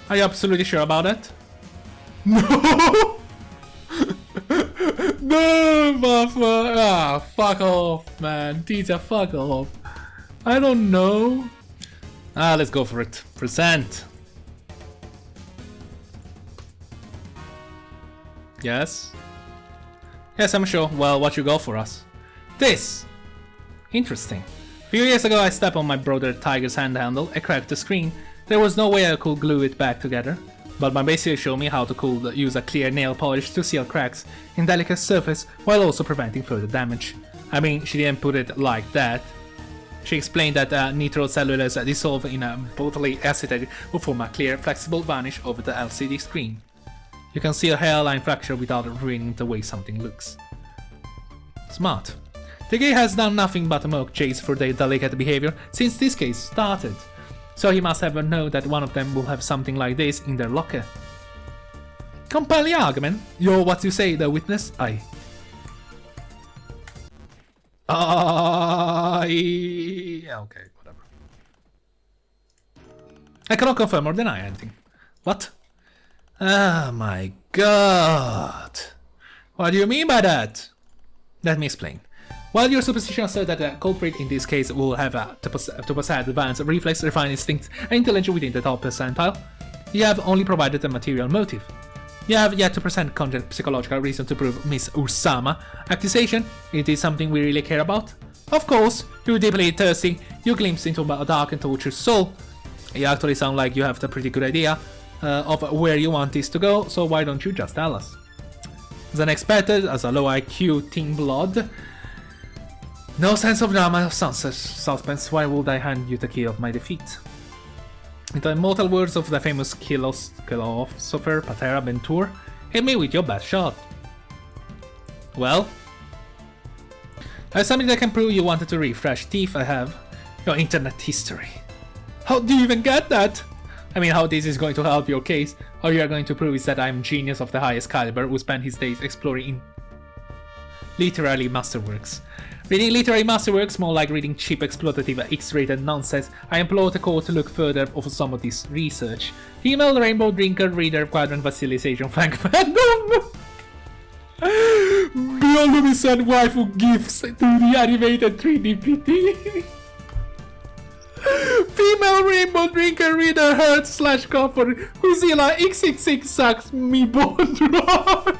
A: Are you absolutely sure about that? No! No, motherfucker! Ah, fuck off, man. Teacher, fuck off. I don't know. Ah, let's go for it. Present. Yes? Yes, I'm sure. Well, what you got for us? This! Interesting. A few years ago I stepped on my brother Tiger's hand handle, I cracked the screen. There was no way I could glue it back together, but my babysitter showed me how to use a clear nail polish to seal cracks in delicate surface while also preventing further damage. I mean, she didn't put it like that. She explained that nitrocellulose dissolved in a botulic acetate will form a clear, flexible varnish over the LCD screen. You can see a hairline fracture without ruining the way something looks. Smart. The guy has done nothing but mock Chase for their delicate behavior since this case started. So he must have known that one of them will have something like this in their locker. Compelling argument. You're what you say, the witness. Okay, whatever. I cannot confirm or deny anything. What? Oh my god. What do you mean by that? Let me explain. While your superstition asserts that the culprit in this case will have to possess advanced reflex, refined instincts, and intelligence within the top percentile, you have only provided a material motive. You have yet to present cogent psychological reason to prove Miss Usama accusation. It is something we really care about. Of course, you're deeply thirsty, you glimpse into a dark and tortured soul. You actually sound like you have a pretty good idea of where you want this to go, so why don't you just tell us? As unexpected as a low IQ teen blood, no sense of drama or suspense, why would I hand you the key of my defeat? In the immortal words of the famous philosopher Patera Bentour, hit me with your best shot. Well? I have something that can prove you wanted to refresh teeth. I have your internet history. How do you even get that? I mean, how this is going to help your case. All you are going to prove is that I am genius of the highest caliber who spent his days exploring in literary masterworks. Reading literary masterworks, more like reading cheap exploitative X-rated nonsense, I implore the court to look further over some of this research. Female rainbow drinker reader quadrant facilitation Frank fandom. Beyond me send waifu gifts to the animated 3D PT. Female rainbow drinker reader hurt / comfort Huzila XXX sucks me bone dry.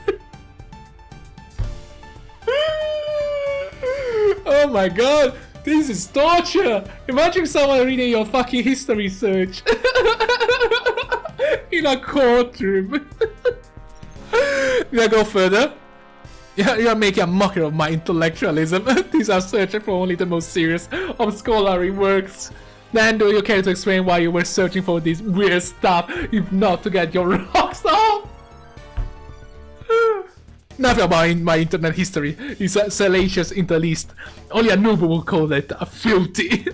A: Oh my god, this is torture! Imagine someone reading your fucking history search in a courtroom. Did I go further? You're making a mockery of my intellectualism. These are searching for only the most serious of scholarly works. Then do you care to explain why you were searching for this weird stuff, if not to get your rocks off? Nothing about my internet history is salacious in the least. Only a noob will call it filthy.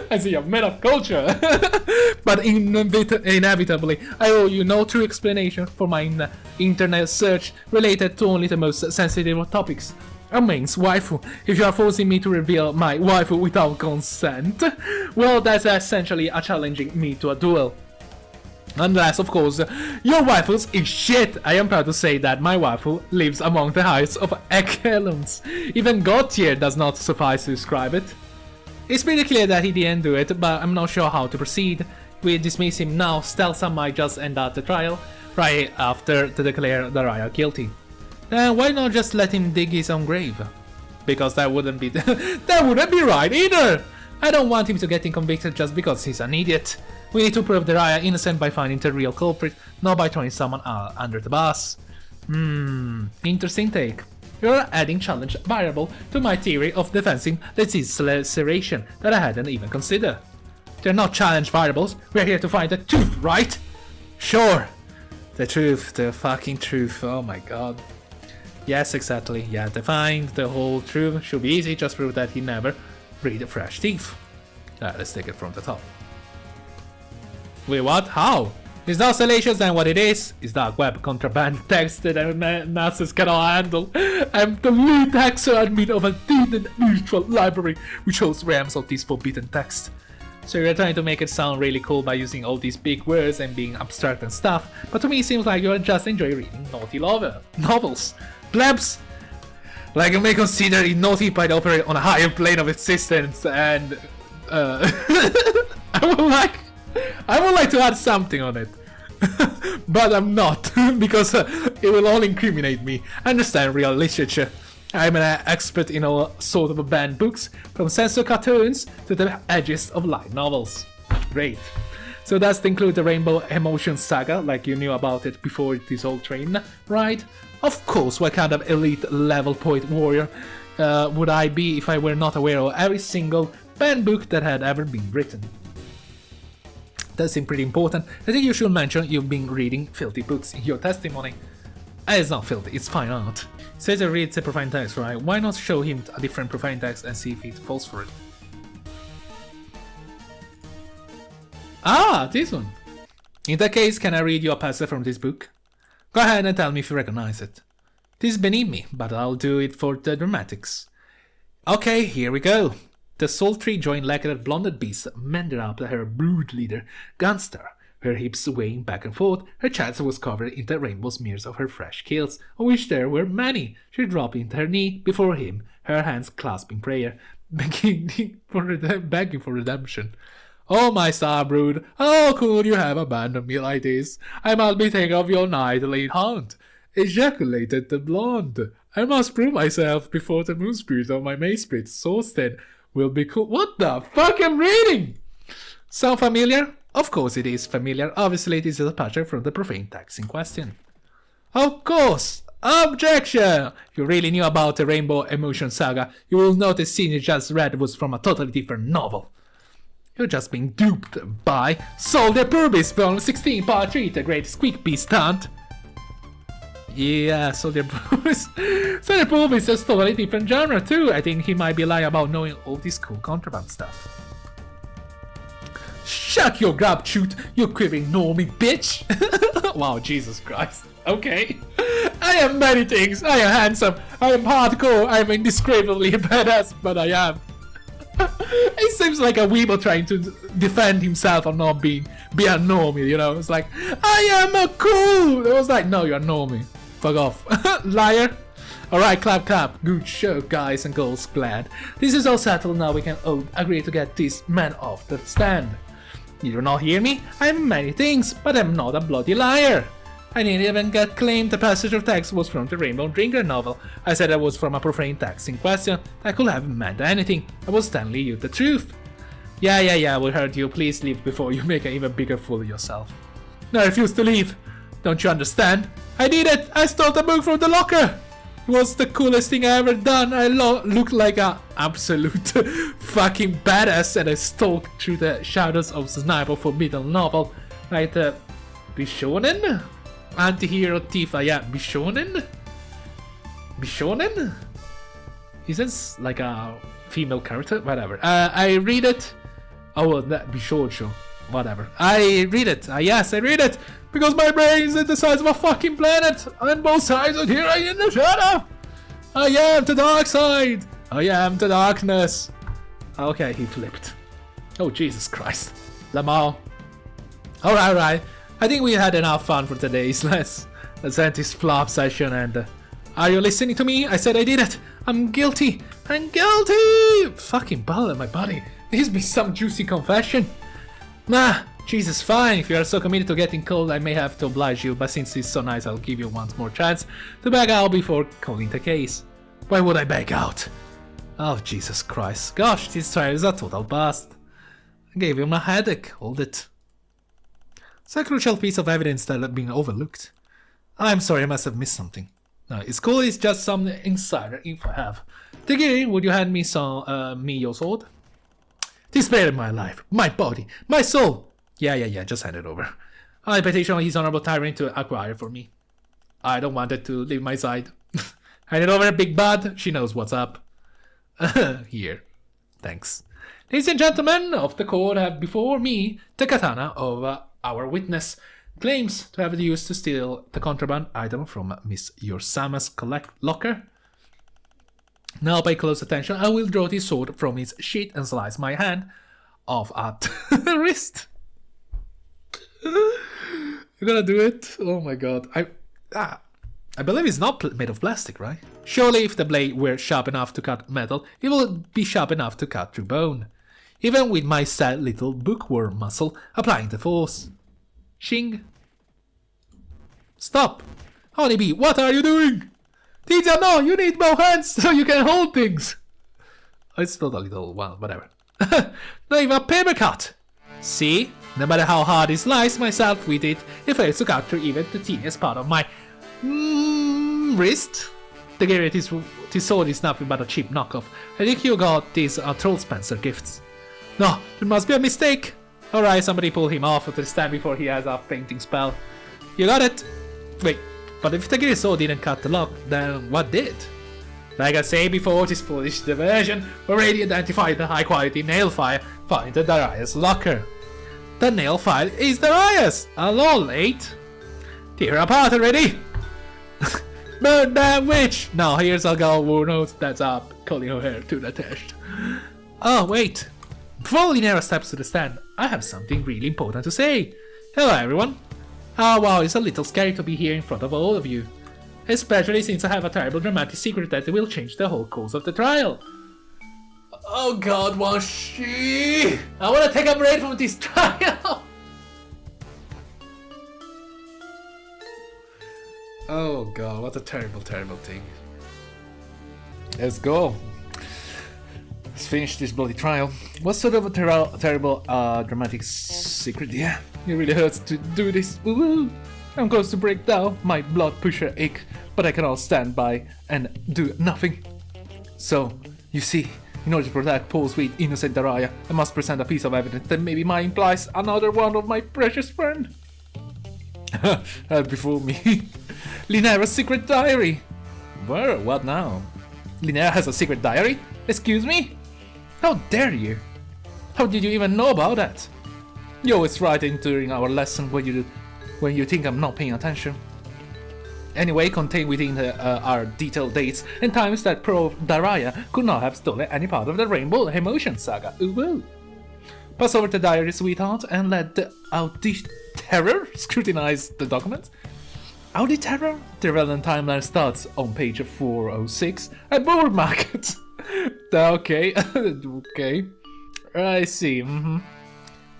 A: I see a man of culture. But inevitably, I owe you no true explanation for my internet search related to only the most sensitive topics. A man's waifu. If you are forcing me to reveal my waifu without consent, well, that's essentially a challenging me to a duel. Unless, of course, your waifus is shit. I am proud to say that my waifu lives among the highest of echelons. Even God tier does not suffice to describe it. It's pretty clear that he didn't do it, but I'm not sure how to proceed. We dismiss him now, Stelsa might just end at the trial, right after to declare the Raya guilty. Then why not just let him dig his own grave? Because that wouldn't be that wouldn't be right either! I don't want him to get convicted just because he's an idiot. We need to prove the Raya innocent by finding the real culprit, not by throwing someone under the bus. Interesting take. You're adding challenge variable to my theory of defending disease laceration that I hadn't even considered. They're not challenge variables, we're here to find the truth, right? Sure. The truth, the fucking truth, oh my god. Yes, exactly, yeah, to find the whole truth should be easy, just prove that he never breathed fresh teeth. Let's take it from the top. Wait, what? How? It's not salacious, and what it is dark web contraband text that masses cannot handle. I'm the lead texter admin of a deep and neutral library which holds realms of this forbidden text. So you're trying to make it sound really cool by using all these big words and being abstract and stuff, but to me it seems like you just enjoy reading naughty novels. Plebs! Like you may consider it naughty by the operate on a higher plane of existence, and I would like to add something on it. But I'm not, because it will only incriminate me. I understand real literature. I'm an expert in all sort of banned books, from censor cartoons to the edges of light novels. Great. So does it include the Rainbow Emotion Saga, like you knew about it before this whole train, right? Of course, what kind of elite level poet warrior would I be if I were not aware of every single banned book that had ever been written? That seems pretty important. I think you should mention you've been reading filthy books in your testimony. It's not filthy, it's fine art. Says he reads a profane text, right? Why not show him a different profane text and see if he falls for it? Ah, this one. In that case, can I read you a passage from this book? Go ahead and tell me if you recognize it. This is beneath me, but I'll do it for the dramatics. Okay, here we go. The sultry, joint-legged, blonded beast mended up her brood leader, Gunstar, her hips swaying back and forth. Her chest was covered in the rainbow smears of her fresh kills, of which there were many. She dropped into her knee before him, her hands clasped in prayer, begging for redemption. Oh, my star brood, how could you have abandoned me like this? I must be thinking of your nightly haunt. Ejaculated the blonde. I must prove myself before the moon spirit of my May spirit, Solstead, will be cool. What the fuck I'm reading? Sound familiar? Of course it is familiar. Obviously this is a passage from the profane text in question. Of course! Objection! If you really knew about the Rainbow Emotion Saga, you will know the scene you just read was from a totally different novel. You're just being duped by Soldier Purvis from 16 Part 3, the Great Squeak Beast Hunt. Yeah, Soldier Purvis. Soldier Purvis is totally different genre too. I think he might be lying about knowing all this cool contraband stuff. Shut your grab shoot, you quivering normie bitch! Wow, Jesus Christ. Okay. I am many things. I am handsome. I am hardcore. I am indescribably badass, but I am. It seems like a weeble trying to defend himself on not being a normie, you know? It's like, I am a cool! It was like, no, you're a normie. Fuck off. Liar. Alright, clap clap. Good show, guys and girls. Glad. This is all settled now. We can all agree to get this man off the stand. You do not hear me? I am many things, but I'm not a bloody liar. I didn't even get claimed the passage of text was from the Rainbow Drinker novel. I said I was from a profane text in question. I could have meant anything. I was telling you the truth. Yeah, we heard you. Please leave before you make an even bigger fool of yourself. No, I refuse to leave. Don't you understand? I did it! I stole the book from the locker! It was the coolest thing I ever done. I looked like a absolute fucking badass, and I stalked through the shadows of the sniper forbidden novel. Like the Bishonen? Anti-hero thief, yeah, Bishonen? Bishonen? Isn't like a female character? Whatever. I read it. Oh, well, that Bishojo. Whatever. I read it. Yes, I read it. Because my brain is the size of a fucking planet. On both sides, and here I am in the shadow. I am the dark side. I am the darkness. Okay, he flipped. Oh, Jesus Christ. Lamau. Alright. I think we had enough fun for today. Let's end this flop session and... are you listening to me? I said I did it. I'm guilty. I'm guilty. Fucking ball in my body. This be some juicy confession. Nah, Jesus, fine. If you are so committed to getting cold, I may have to oblige you, but since it's so nice, I'll give you one more chance to back out before calling the case. Why would I back out? Oh, Jesus Christ. Gosh, this trial is a total bust. I gave him a headache. Hold it. It's a crucial piece of evidence that had been overlooked. I'm sorry, I must have missed something. No, it's cool, it's just some insider info I have. Tigiri, would you hand me your sword? This spared my life, my body, my soul. Yeah, just hand it over. I petition his honorable tyrant to acquire for me. I don't want it to leave my side. Hand it over, big bud. She knows what's up. Here. Thanks. Ladies and gentlemen of the court have before me the katana of our witness. claims to have used to steal the contraband item from Miss Yorsama's locker. Now pay close attention. I will draw this sword from its sheath and slice my hand off at the wrist. You're gonna do it? Oh my god. I believe it's not made of plastic, right? Surely if the blade were sharp enough to cut metal, it would be sharp enough to cut through bone. Even with my sad little bookworm muscle applying the force. Shing. Stop! Honeybee, what are you doing? Teacher, no, you need both hands so you can hold things. It's not a little, well, whatever. Not even a paper cut. See? No matter how hard it slice myself with it, it fails to cut through even the teeniest part of my wrist. The gear this sword is nothing but a cheap knockoff. I think you got these Troll Spencer gifts. No, there must be a mistake. Alright, somebody pull him off of the stand before he has a fainting spell. You got it. Wait, but if the gear sword didn't cut the lock, then what did? Like I say before, this foolish diversion already identified the high quality nail file found in the Darius locker. The nail file is Darius! Lol, 8. Tear apart already! Burn that witch! Now here's a girl who knows that's up, calling her hair to the test. Oh, wait. Before Linera steps to the stand, I have something really important to say. Hello, everyone. Oh, wow, it's a little scary to be here in front of all of you. Especially since I have a terrible dramatic secret that will change the whole course of the trial. Oh god, Washi! I wanna take a break from this trial! Oh god, what a terrible, terrible thing. Let's go. Let's finish this bloody trial. What sort of a terrible, dramatic secret? Yeah, it really hurts to do this. Woo-woo. I'm close to break down. My blood pusher ache, but I cannot stand by and do nothing. So, you see, in order to protect poor sweet innocent Daraya, I must present a piece of evidence that maybe might implies another one of my precious friend. Before me. Linera's secret diary. Where? What now? Linera has a secret diary? Excuse me? How dare you? How did you even know about that? You always write in during our lesson when you think I'm not paying attention. Anyway, contained within our detailed dates and times that prove Daraya could not have stolen any part of the Rainbow Emotion Saga. Ooh. Pass over the diary, sweetheart, and let the Audi Terror scrutinize the documents. Audi Terror? The relevant timeline starts on page 406 at Board Market. Okay, okay. I see.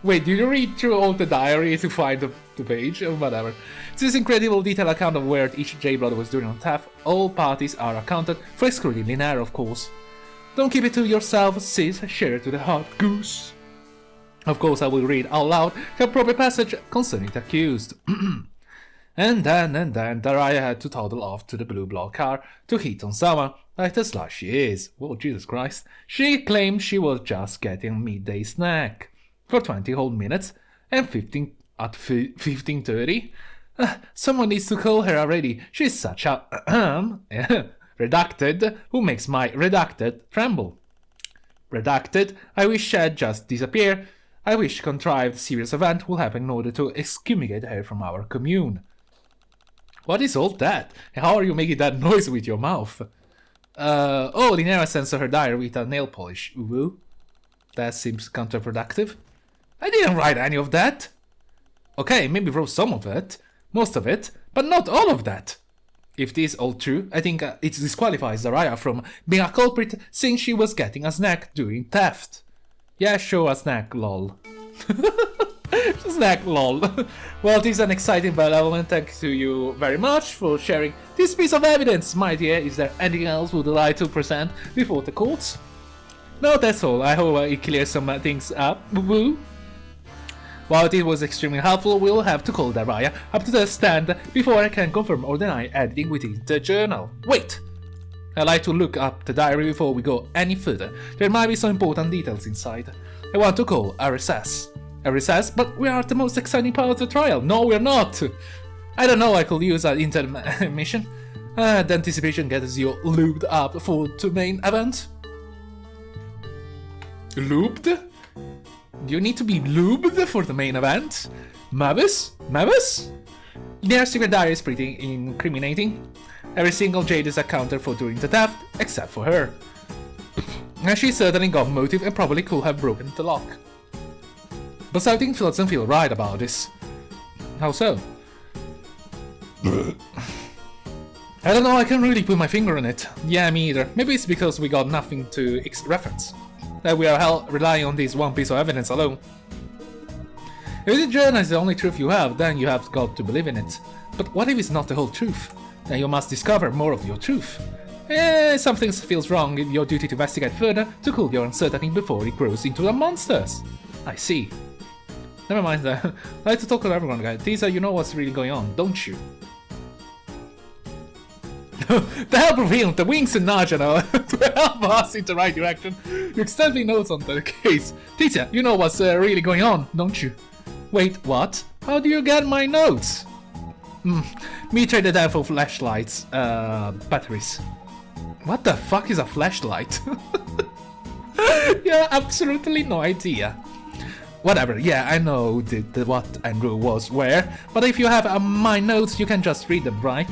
A: Wait, did you read through all the diary to find the page? Or whatever. This incredible detailed account of where each J-Blood was doing on theft. All parties are accounted for, excluding Linera, of course. Don't keep it to yourself, sis. Share it to the hot goose. Of course, I will read out loud the appropriate passage concerning the accused. And then, Daraya had to toddle off to the blue block car to hit on someone, like the slut she is. Whoa, Jesus Christ. She claimed she was just getting a midday snack for 20 whole minutes, and 15:30. Someone needs to call her already. She's such a redacted, who makes my redacted tremble. Redacted, I wish she'd just disappear. I wish contrived serious event will happen in order to excommunicate her from our commune. What is all that? How are you making that noise with your mouth? Oh, Linera censored her diary with a nail polish. Ooh, that seems counterproductive. I didn't write any of that. Okay, maybe wrote some of it, most of it, but not all of that. If this is all true, I think it disqualifies Daraya from being a culprit since she was getting a snack during theft. Yeah, sure, a snack, lol. Snack, lol. Well, this is an exciting development. Thank to you very much for sharing this piece of evidence, my dear. Is there anything else would you like to present before the courts? No, that's all. I hope it clears some things up. Woo. While it was extremely helpful, we'll have to call Daraya up to the stand before I can confirm or deny editing within the journal. Wait! I like to look up the diary before we go any further. There might be some important details inside. I want to call a recess. A recess? But we are at the most exciting part of the trial. No, we're not! I don't know, I could use an intermission. The anticipation gets you lubed up for the main event. Lubed? Do you need to be lubed for the main event? Mavis? Mavis? Linear's secret diary is pretty incriminating. Every single jade is accounted for during the theft, except for her. And she certainly got motive and probably could have broken the lock. But something doesn't feel right about this. How so? I don't know, I can't really put my finger on it. Yeah, me either. Maybe it's because we got nothing to reference. That we are relying on this one piece of evidence alone. If the journal is the only truth you have, then you have got to believe in it. But what if it's not the whole truth? Then you must discover more of your truth. Something feels wrong in your duty to investigate further to cool your uncertainty before it grows into the monsters. I see. Never mind that. I like to talk to everyone, guys. These are, you know what's really going on, don't you? The help of him, the wings and nudge, to help us in the right direction. You extensively notes on the case. Tizia, you know what's really going on, don't you? Wait, what? How do you get my notes? Me traded them for flashlights, batteries. What the fuck is a flashlight? Yeah, absolutely no idea. Whatever, yeah, I know what Andrew was where, but if you have my notes, you can just read them, right?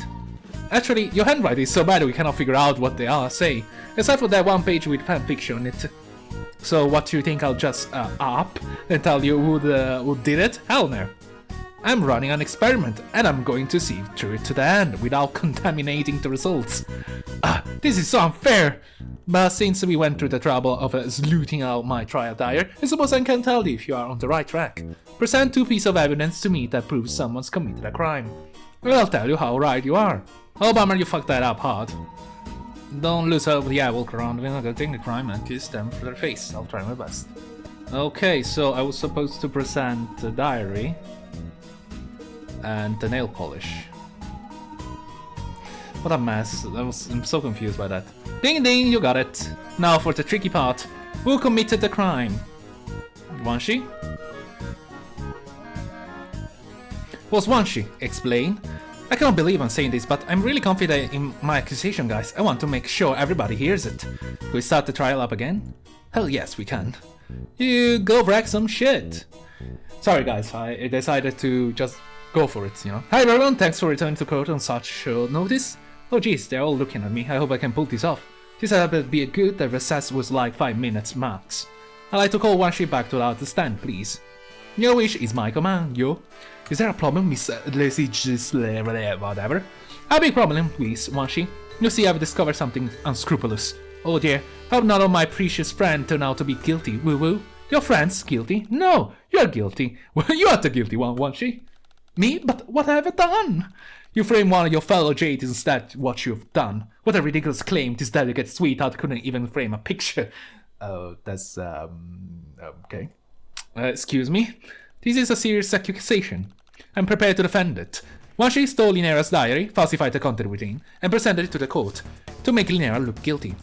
A: Actually, your handwriting is so bad we cannot figure out what they are saying, except for that one page with fanfiction on it. So what do you think I'll just up and tell you who did it? Hell no. I'm running an experiment, and I'm going to see through it to the end without contaminating the results. This is so unfair! But since we went through the trouble of sleuthing out my trial diary, I suppose I can tell you if you are on the right track. Present 2 pieces of evidence to me that proves someone's committed a crime. Well, I'll tell you how right you are. Oh bummer, you fucked that up hard. Don't lose hope, yeah, walk around when I go take the crime and kiss them for their face. I'll try my best. Okay, so I was supposed to present the diary and the nail polish. What a mess. I'm so confused by that. Ding ding, you got it. Now for the tricky part. Who committed the crime? Wanshi? Was Wanshi? Explain. I cannot believe I'm saying this, but I'm really confident in my accusation, guys. I want to make sure everybody hears it. Can we start the trial up again? Hell yes, we can. You go wreck some shit. Sorry guys, I decided to just go for it, you know. Hi everyone, thanks for returning to court on such short notice. Oh jeez, they're all looking at me. I hope I can pull this off. This had to be a good, the recess was like 5 minutes max. I'd like to call Wanshi back to the stand, please. Your wish is my command, yo. Is there a problem, Miss whatever? A big problem, please, Wanshi. You see, I've discovered something unscrupulous. Oh dear, hope none of my precious friend turned out to be guilty, woo-woo. Your friend's guilty? No, you're guilty. Well, you are the guilty one, Wanshi. Me? But what have I done? You frame one of your fellow Jades instead what you've done. What a ridiculous claim, this delicate sweetheart couldn't even frame a picture. Oh, that's, okay. Excuse me? This is a serious accusation. I'm prepared to defend it. Wanshi stole Linnera's diary, falsified the content within, and presented it to the court to make Linnera look guilty.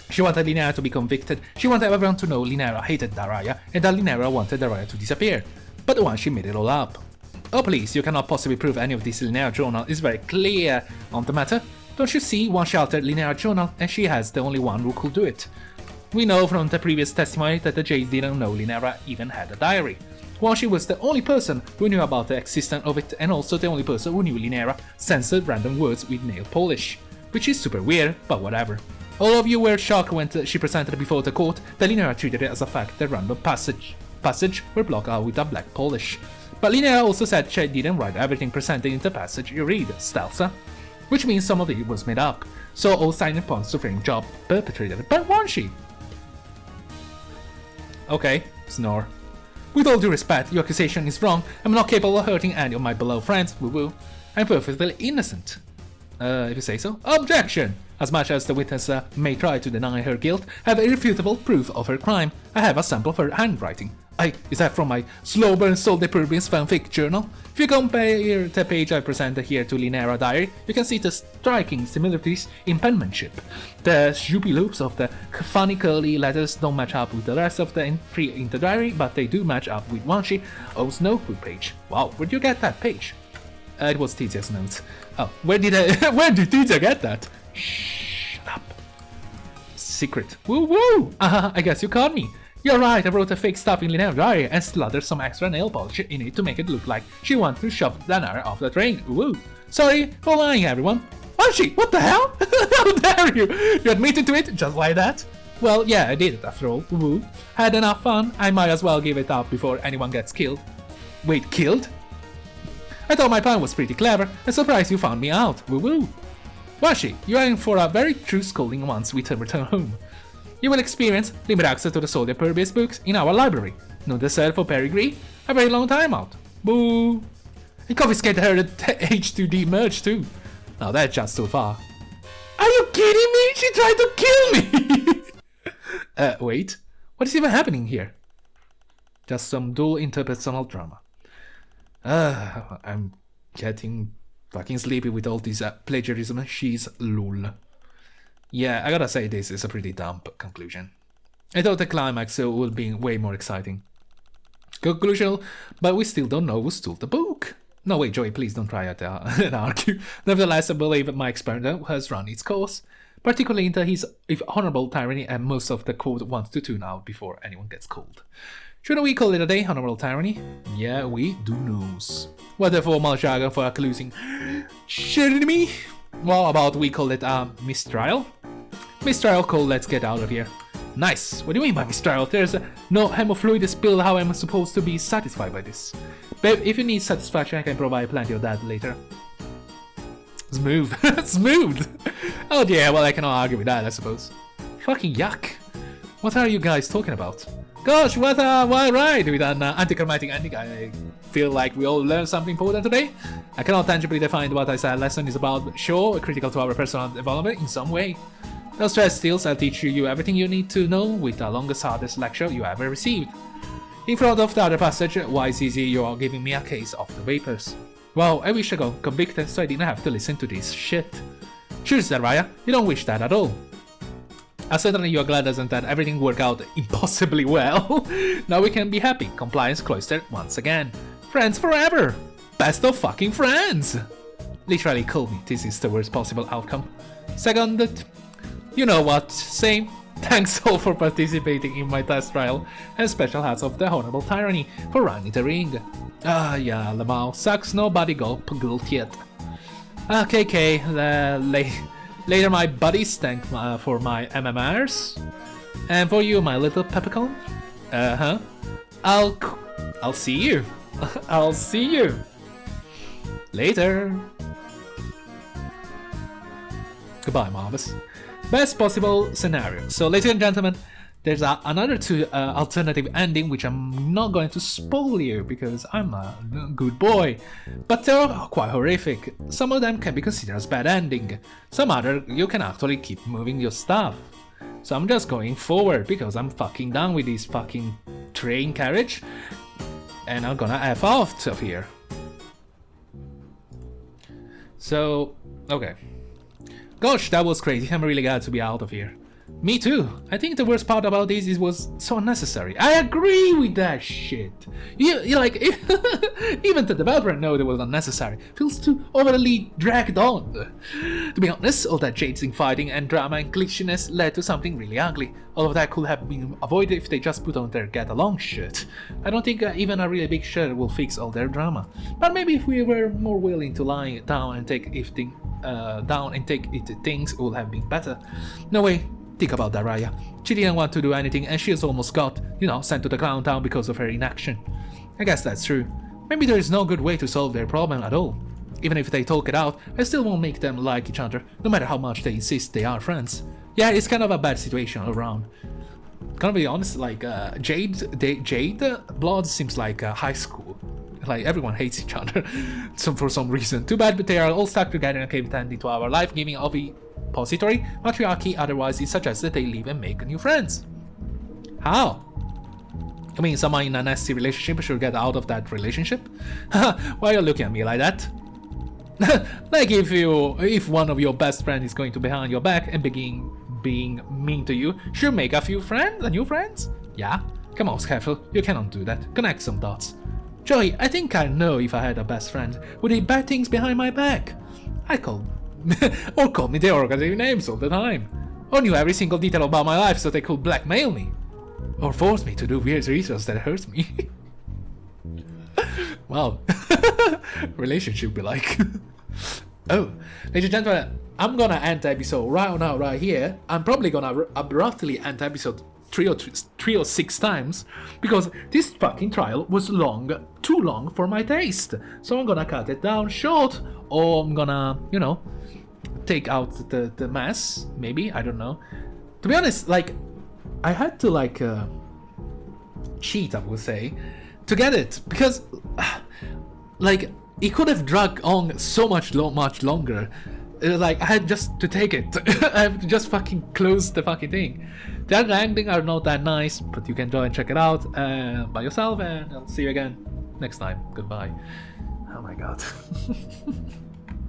A: She wanted Linnera to be convicted, she wanted everyone to know Linnera hated Daraya, and that Linnera wanted Daraya to disappear. But Wanshi made it all up. Oh please, you cannot possibly prove any of this. Linnera journal is very clear on the matter. Don't you see, Wanshi altered Linnera journal, and she has the only one who could do it. We know from the previous testimony that the Jades didn't know Linnera even had a diary. Wanshi was the only person who knew about the existence of it, and also the only person who knew Linnera censored random words with nail polish. Which is super weird, but whatever. All of you were shocked when she presented before the court that Linnera treated it as a fact that random passage were blocked out with a black polish. But Linnera also said she didn't write everything presented in the passage you read, Stelza. Which means some of it was made up, so all signing points to frame job perpetrated by Wanshi. Okay, snore. With all due respect, your accusation is wrong. I'm not capable of hurting any of my beloved friends, woo-woo. I'm perfectly innocent. If you say so. Objection! As much as the witness may try to deny her guilt, I have irrefutable proof of her crime. I have a sample of her handwriting. Is that from my slow burn soul deprivings fanfic journal? If you compare the page I presented here to Linnera diary, you can see the striking similarities in penmanship. The shoopy loops of the funny curly letters don't match up with the rest of the entry in the diary, but they do match up with Wanshi O's notebook page. Wow, where'd you get that page? It was Tizia's notes. Oh, where did Tizia get that? Shh, shut up. Secret. Woo woo! I guess you caught me. You're right, I wrote a fake stuff in Linnea diary and slathered some extra nail polish in it to make it look like she wanted to shove Danara off the train. Woo! Sorry for lying, everyone. Archie, what the hell? How dare you? You admitted to it just like that? Well, yeah, I did it after all. Woo. Had enough fun, I might as well give it up before anyone gets killed. Wait, killed? I thought my plan was pretty clever, and surprised you found me out. Woo woo. Washi, you are in for a very true scolding once we return home. You will experience limited access to the Soldier Purvis books in our library. No dessert for Peregrine, a very long time out. Boo! And confiscate her H2D merch too. Now that's just too far. Are you kidding me? She tried to kill me! Wait. What is even happening here? Just some dual interpersonal drama. I'm getting fucking sleepy with all this plagiarism. She's lol. Yeah, I gotta say this is a pretty dumb conclusion. I thought the climax would be way more exciting. Conclusion, but we still don't know who stole the book. No, wait, Joey, please don't try to argue. Nevertheless, I believe my experiment has run its course, particularly into his honorable tyranny, and most of the code wants to tune out before anyone gets cold. Shouldn't we call it a day, honorable tyranny? Yeah, we do knows. What the formal jargon for accusing shitting me? Well, about we call it a mistrial? Mistrial call, let's get out of here. Nice. What do you mean by mistrial? There's no hemofluid spill. How am I supposed to be satisfied by this? Babe, if you need satisfaction, I can provide plenty of that later. Smooth. Smooth! Oh yeah, well I cannot argue with that, I suppose. Fucking yuck. What are you guys talking about? Gosh, what a wild ride with an anticlimactic ending. I feel like we all learned something important today. I cannot tangibly define what I said lesson is about, but sure, critical to our personal development in some way. No stress, Steels, I'll teach you everything you need to know with the longest, hardest lecture you ever received. In front of the other passage, why Zizi, you are giving me a case of the vapors. Wow, I wish I got convicted so I didn't have to listen to this shit. Sure, Zaraya, you don't wish that at all. Certainly you are glad doesn't that everything work out impossibly well. Now we can be happy, compliance cloistered once again. Friends forever! Best of fucking friends! Literally call me, this is the worst possible outcome. Seconded. You know what, same. Thanks all for participating in my test trial, and special hats of the Honorable Tyranny for running the ring. Ah yeah, Lamau, sucks nobody got guilt yet. KK, later my buddies, thank for my MMRs. And for you, my little peppercorn. I'll see you. I'll see you. Later. Goodbye, Marvis. Best possible scenario. So, ladies and gentlemen, there's another two alternative ending which I'm not going to spoil you because I'm a good boy, but they're quite horrific. Some of them can be considered as bad ending, some other you can actually keep moving your stuff. So I'm just going forward because I'm fucking done with this fucking train carriage and I'm gonna F off of here. So, okay. Gosh, that was crazy. I'm really glad to be out of here. Me too. I think the worst part about this is was so unnecessary. I agree with that shit. You like, even the developer know it was unnecessary. Feels too overly dragged on. To be honest, all that jading fighting and drama and glitchiness led to something really ugly. All of that could have been avoided if they just put on their get along shit. I don't think even a really big shirt will fix all their drama. But maybe if we were more willing to lie down and take it things would have been better. No way. Think about that, Raya. She didn't want to do anything and she is almost got, sent to the clown town because of her inaction. I guess that's true. Maybe there is no good way to solve their problem at all. Even if they talk it out, I still won't make them like each other, no matter how much they insist they are friends. Yeah, it's kind of a bad situation all around. Gonna be honest, like, Jade Blood seems like high school. Like, everyone hates each other for some reason. Too bad, but they are all stuck together and came into our life-giving ovipository matriarchy. Otherwise, it suggests that they leave and make new friends. How? I mean, someone in a nasty relationship should get out of that relationship? Why are you looking at me like that? Like if one of your best friends is going to behind your back and begin being mean to you, should make a new friends? Yeah? Come on, Scaffle, you cannot do that. Connect some dots. Joey, I think I know if I had a best friend, would he bad things behind my back? Or call me derogatory names all the time. Or knew every single detail about my life so they could blackmail me. or force me to do weird research that hurts me. Wow. Relationship be like. Oh, ladies and gentlemen, I'm gonna end the episode right now, right here. I'm probably gonna abruptly end the episode 3 or 6 times because this fucking trial was too long for my taste. So I'm gonna cut it down short, or I'm gonna, you know, take out the mess. Maybe, I don't know. To be honest, like, I had to like cheat, I would say, to get it because, like, it could have dragged on so much longer. Like, I had just to take it. I have to just fucking close the fucking thing. The other ending are not that nice, but you can go and check it out by yourself, and I'll see you again next time. Goodbye. Oh my god.